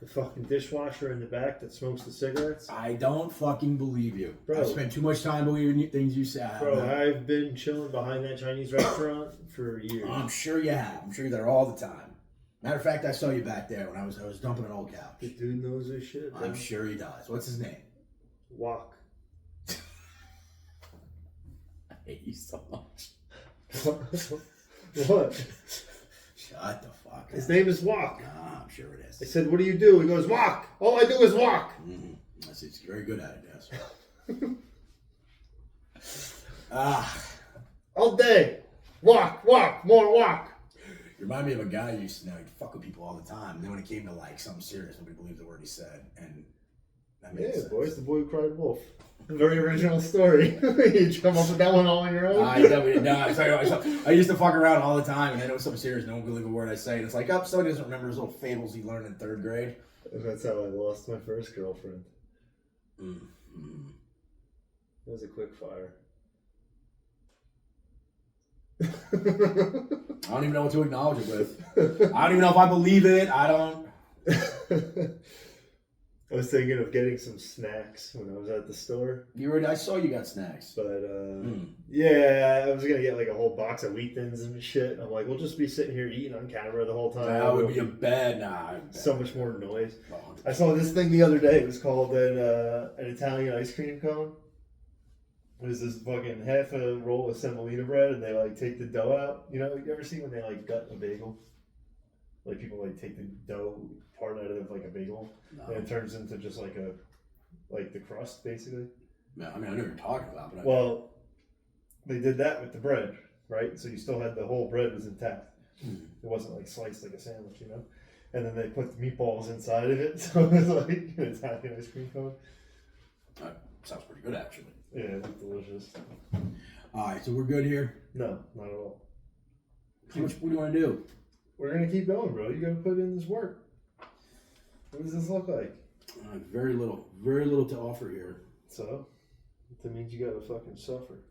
The fucking dishwasher in the back that smokes the cigarettes. I don't fucking believe you. Bro. I've spent too much time believing things you say. Bro, I've been chilling behind that Chinese restaurant for years. I'm sure you have. I'm sure you're there all the time. Matter of fact, I saw you back there when I was dumping an old couch. The dude knows his shit. I'm sure he does. What's his name? Walk. I hate you so much. What? Shut the fuck up. His name is Walk. Nah, I'm sure it is. I said, what do you do? He goes, walk. All I do is walk. Mm-hmm. He's very good at it, yes. All day. Walk, more walk. You remind me of a guy who used to he'd fuck with people all the time. And then when it came to like something serious, nobody believed the word he said. And that made sense. Boys, the boy who cried wolf. Very original story. You come up with that one all on your own? I used to fuck around all the time, and then it was something serious. No one could believe a word I say. And it's like, somebody doesn't remember his little fables he learned in 3rd grade. That's how I lost my first girlfriend. Mm-hmm. It was a quick fire. I don't even know what to acknowledge it with. I don't even know if I believe it. I don't. I was thinking of getting some snacks when I was at the store. I saw you got snacks. But, yeah, I was going to get like a whole box of Wheat Thins and shit. I'm like, we'll just be sitting here eating on camera the whole time. That would be a bad, so much more noise. 100%. I saw this thing the other day. It was called an Italian ice cream cone. It was this fucking half a roll of semolina bread, and they like take the dough out. You know, you ever see when they like gut a bagel? Like people like take the dough part out of like a bagel, and it turns into just like the crust basically. Yeah, I mean, I know what you're talking about, but well, they did that with the bread, right? So you still had the whole bread was intact. It wasn't like sliced like a sandwich, you know. And then they put the meatballs inside of it, so it was like an Italian ice cream cone. That sounds pretty good, actually. Yeah, it looked delicious. All right, so we're good here. No, not at all. What do you want to do? We're gonna keep going, bro. You gotta put in this work. What does this look like? Very little to offer here. So, that means you gotta fucking suffer.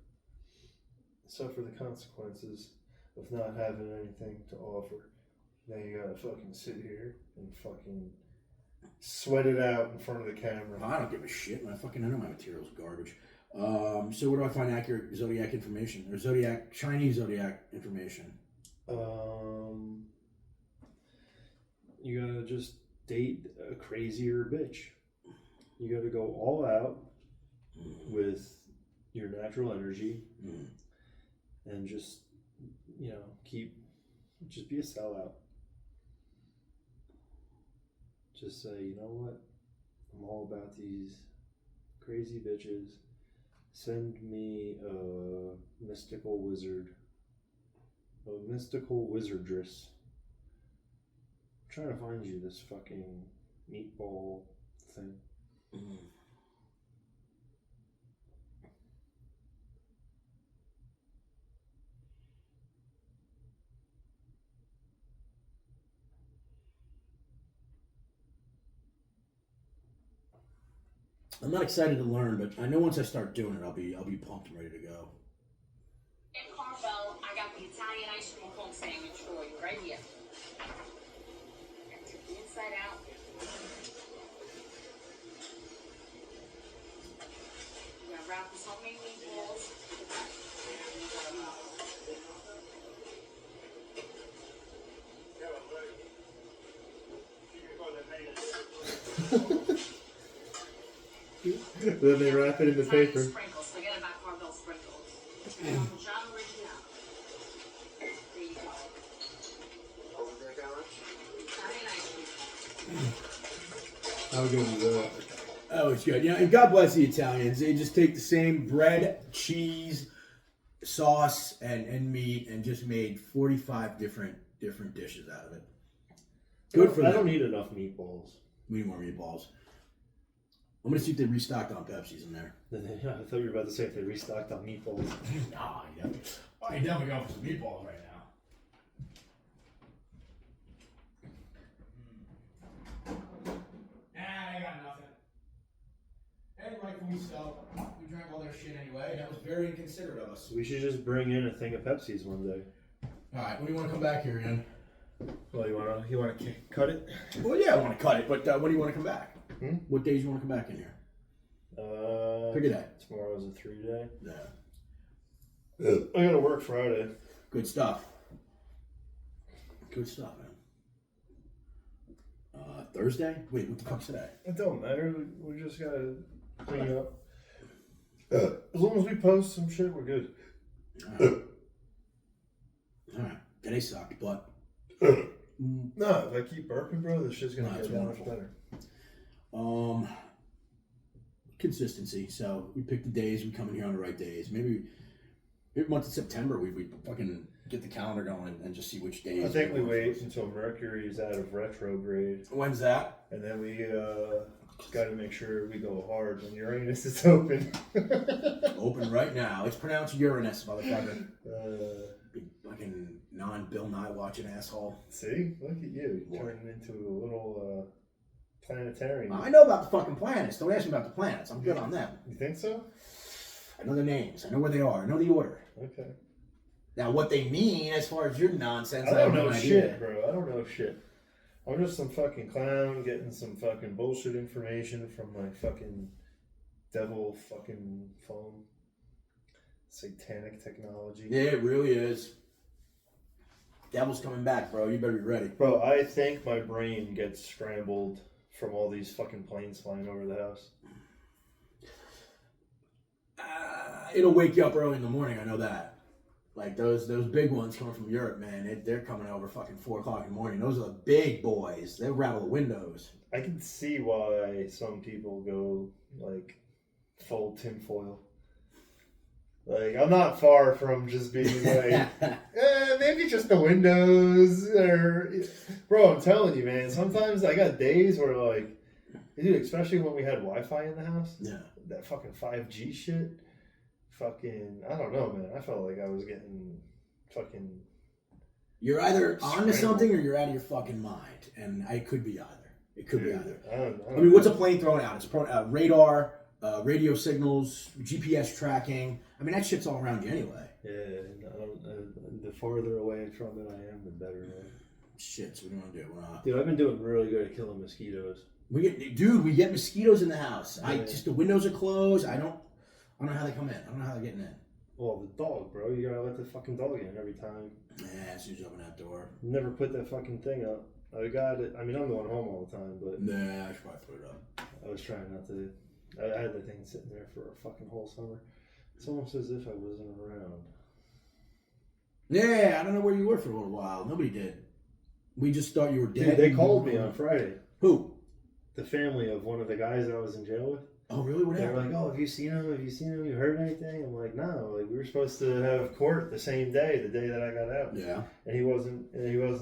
Suffer the consequences of not having anything to offer. Then you gotta fucking sit here and fucking sweat it out in front of the camera. I don't give a shit. I know my material's garbage. So where do I find accurate zodiac information or Chinese zodiac information? You gotta just date a crazier bitch. You gotta go all out with your natural energy and just, just be a sellout. Just say, you know what? I'm all about these crazy bitches. Send me a mystical wizard. A mystical wizardress. I'm trying to find you this fucking meatball thing. I'm not excited to learn, but I know once I start doing it, I'll be pumped and ready to go. At Carvel, I got the Italian ice cream cone sandwich for you right here. Take the inside out. We're gonna wrap with homemade meatballs. Then they wrap it in the Italian paper. sprinkles. Forget about Carvel sprinkles. Parmesan original. There you go. Italian ice cream. How good is that? Oh, it's good. You know, and God bless the Italians. They just take the same bread, cheese, sauce, and meat, and just made 45 different dishes out of it. Good for I them. don't need enough meatballs. We need more meatballs. I'm gonna see if they restocked on Pepsi's in there. Yeah, I thought you were about to say if they restocked on meatballs. Nah, yeah. Oh, you definitely going for some meatballs right now. Nah, I got nothing. And rightfully so. We drank all their shit anyway. That was very inconsiderate of us. We should just bring in a thing of Pepsi's one day. All right, when do you want to come back here again? Well, you want to cut it? Well, yeah, I want to cut it, but when do you want to come back? Hmm? What days you want to come back in here? Pick a day. Tomorrow's a 3-day. Yeah. I gotta work Friday. Good stuff. Good stuff, man. Thursday? Wait, what the fuck's today? It don't matter. We just gotta clean up. As long as we post some shit, we're good. All right. Today sucked, but. No, if I keep burping, bro, this shit's gonna No, it's get much wonderful. better. Consistency. So we pick the days. We come in here on the right days. Maybe month of September we fucking get the calendar going and just see which days. I think we wait until Mercury is out of retrograde, When's that? and then we gotta make sure we go hard when Uranus is open. Open right now. It's pronounced Uranus, motherfucker. Uh, Big fucking non-Bill Nye watching asshole. See, look at you turning into a little planetarian. I know about the fucking planets. Don't ask me about the planets. I'm good on them. You think so? I know their names. I know where they are. I know the order. Okay. Now, what they mean as far as your nonsense, I have don't know no shit, idea. bro. I don't know shit. I'm just some fucking clown getting some fucking bullshit information from my fucking devil fucking phone. Satanic technology. Yeah, it really is. Devil's coming back, bro. You better be ready. Bro, I think my brain gets scrambled from all these fucking planes flying over the house. It'll wake you up early in the morning. I know that. Like those big ones coming from Europe, man. They're coming over fucking 4 o'clock in the morning. Those are the big boys. They rattle the windows. I can see why some people go like full tinfoil. Like, I'm not far from just being like, maybe just the windows. Or, bro, I'm telling you, man. Sometimes I got days where, like, dude, especially when we had Wi-Fi in the house. Yeah. That fucking 5G shit. Fucking, I don't know, man. I felt like I was getting fucking. You're either onto Scrambled. something or you're out of your fucking mind, and it could be either. It could be either. I don't I mean, what's a plane throwing out? It's radar, radio signals, GPS tracking. I mean, that shit's all around you anyway. Yeah, the farther away from it I am, the better. Man. Shit, so what do you want to do? We're not. Dude, I've been doing really good at killing mosquitoes. We get mosquitoes in the house. Yeah. The windows are closed. I don't know how they come in. I don't know how they're getting in. Well, the dog, bro. You gotta let the fucking dog in every time. Yeah, as soon as you open that door. Never put that fucking thing up. I got it. I mean, I'm the one home all the time, but Nah, I should probably put it up. I was trying not to. I had the thing sitting there for a fucking whole summer. It's almost as if I wasn't around. Yeah, I don't know where you were for a little while. Nobody did. We just thought you were dead. Dude, they called me on Friday. Who? The family of one of the guys I was in jail with. Oh, really? What They were happened? like, "Oh, have you seen him? Have you seen him? You heard anything?" I'm like, "No. Like, we were supposed to have court the same day, the day that I got out, Yeah. and he wasn't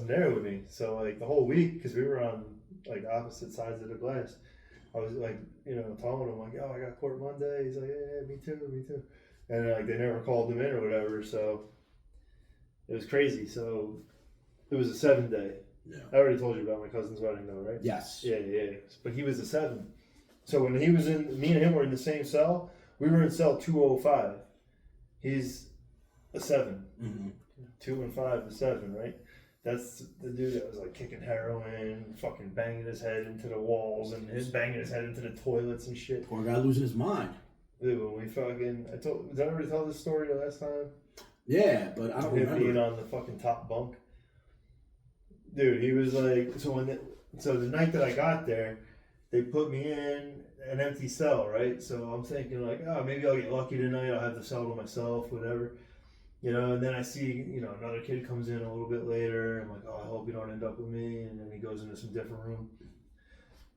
there with me. So like the whole week, because we were on like opposite sides of the glass, I was like, telling him like, "Oh, I got court Monday." He's like, "Yeah, me too." And like they never called him in or whatever, so it was crazy. So it was a 7-day. Yeah. I already told you about my cousin's wedding, though, right? Yes. Yeah. But he was a 7. So when he was me and him were in the same cell. We were in cell 205. He's a 7. Mm-hmm. 2 and 5 to 7, right? That's the dude that was like kicking heroin, fucking banging his head into the walls, and banging his head into the toilets and shit. Poor guy losing his mind. Dude, when we fucking, did I already tell this story the last time? Yeah, but I don't Him remember. being on the fucking top bunk. Dude, he was like, so the night that I got there, they put me in an empty cell, right? So I'm thinking like, oh, maybe I'll get lucky tonight. I'll have the cell to myself, whatever. You know, and then I see, another kid comes in a little bit later. I'm like, oh, I hope you don't end up with me. And then he goes into some different room.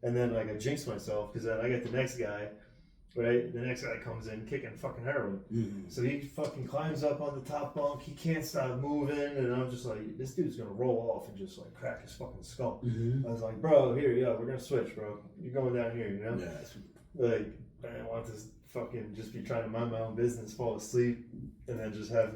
And then like I jinx myself because then I get the next guy, right? The next guy comes in kicking fucking heroin. Mm-hmm. So he fucking climbs up on the top bunk. He can't stop moving. And I'm just like, this dude's going to roll off and just like crack his fucking skull. Mm-hmm. I was like, bro, here, we're going to switch, bro. You're going down here, you know? Yeah, it's Like, I didn't want to fucking just be trying to mind my own business, fall asleep, and then just have,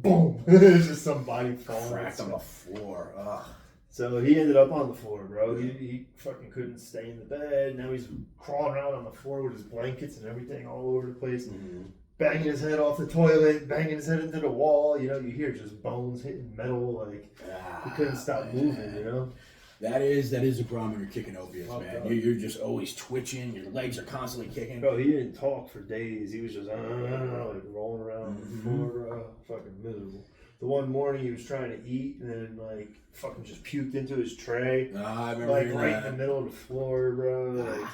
boom, just some body falling. cracked on the floor. Ugh. So he ended up on the floor, bro. He fucking couldn't stay in the bed. Now he's crawling around on the floor with his blankets and everything all over the place. Mm-hmm. Banging his head off the toilet, banging his head into the wall. You hear just bones hitting metal. Like, he couldn't stop moving, That is a problem when you're kicking opiates, Fuck man. up. You're just always twitching. Your legs are constantly kicking. Bro, he didn't talk for days. He was just like rolling around on the floor, bro. Fucking miserable. The one morning he was trying to eat and then like fucking just puked into his tray. I remember Like hearing right that. in the middle of the floor, bro. Like,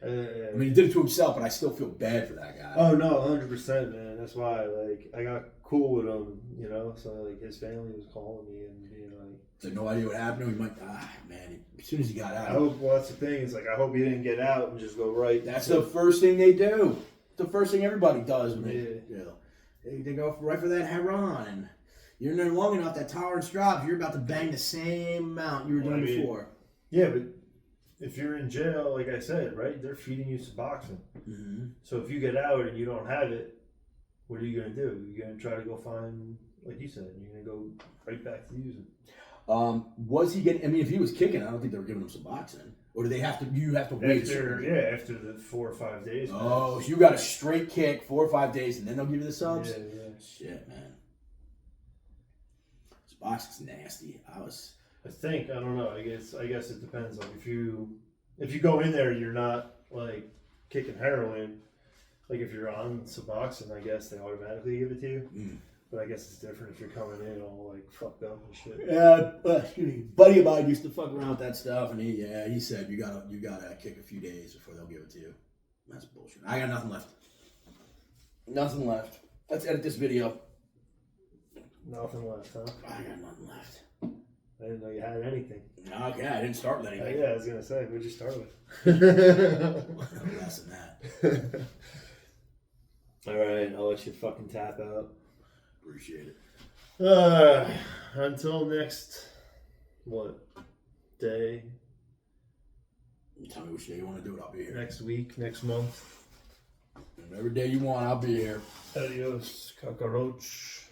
I mean, he did it to himself, but I still feel bad for that guy. oh no, 100%, man. That's why like I got cool with him, So like his family was calling me and being like, So no idea what happened. He might, man. As soon as he got I out, hope. Well, that's the thing. Is like I hope he didn't get out and just go right. that's the first thing they do. The first thing everybody does when Yeah. they go right for that heron. And you're in there long enough, that tolerance drops. You're about to bang the same amount you were doing before. Yeah, but if you're in jail, like I said, right, they're feeding you Suboxone. Mm-hmm. So if you get out and you don't have it, what are you going to do? You're going to try to go find, like you said, you're going to go right back to using. Was he getting? I mean, if he was kicking, I don't think they were giving him Suboxone. Or do they have to? You have to wait. After the 4 or 5 days. Oh, so you got a straight kick 4 or 5 days, and then they'll give you the subs. Yeah. Shit, man. Suboxone's nasty. I think, I don't know. I guess it depends. Like if you go in there, you're not like kicking heroin. Like if you're on Suboxone, I guess they automatically give it to you. Mm. But I guess it's different if you're coming in all like fucked up and shit. Excuse me. Buddy of mine used to fuck around with that stuff, and he said you gotta kick a few days before they'll give it to you. That's bullshit. I got nothing left. Nothing left. Let's edit this video. Nothing left, huh? I got nothing left. I didn't know you had anything. Okay, I didn't start with anything. Yeah, I was gonna say, what'd you start with? Less than that. All right, I'll let you fucking tap out. Appreciate it. Until next, day? Tell me which day you want to do it. I'll be here. Next week, next month. Every day you want, I'll be here. Adios, cockroach.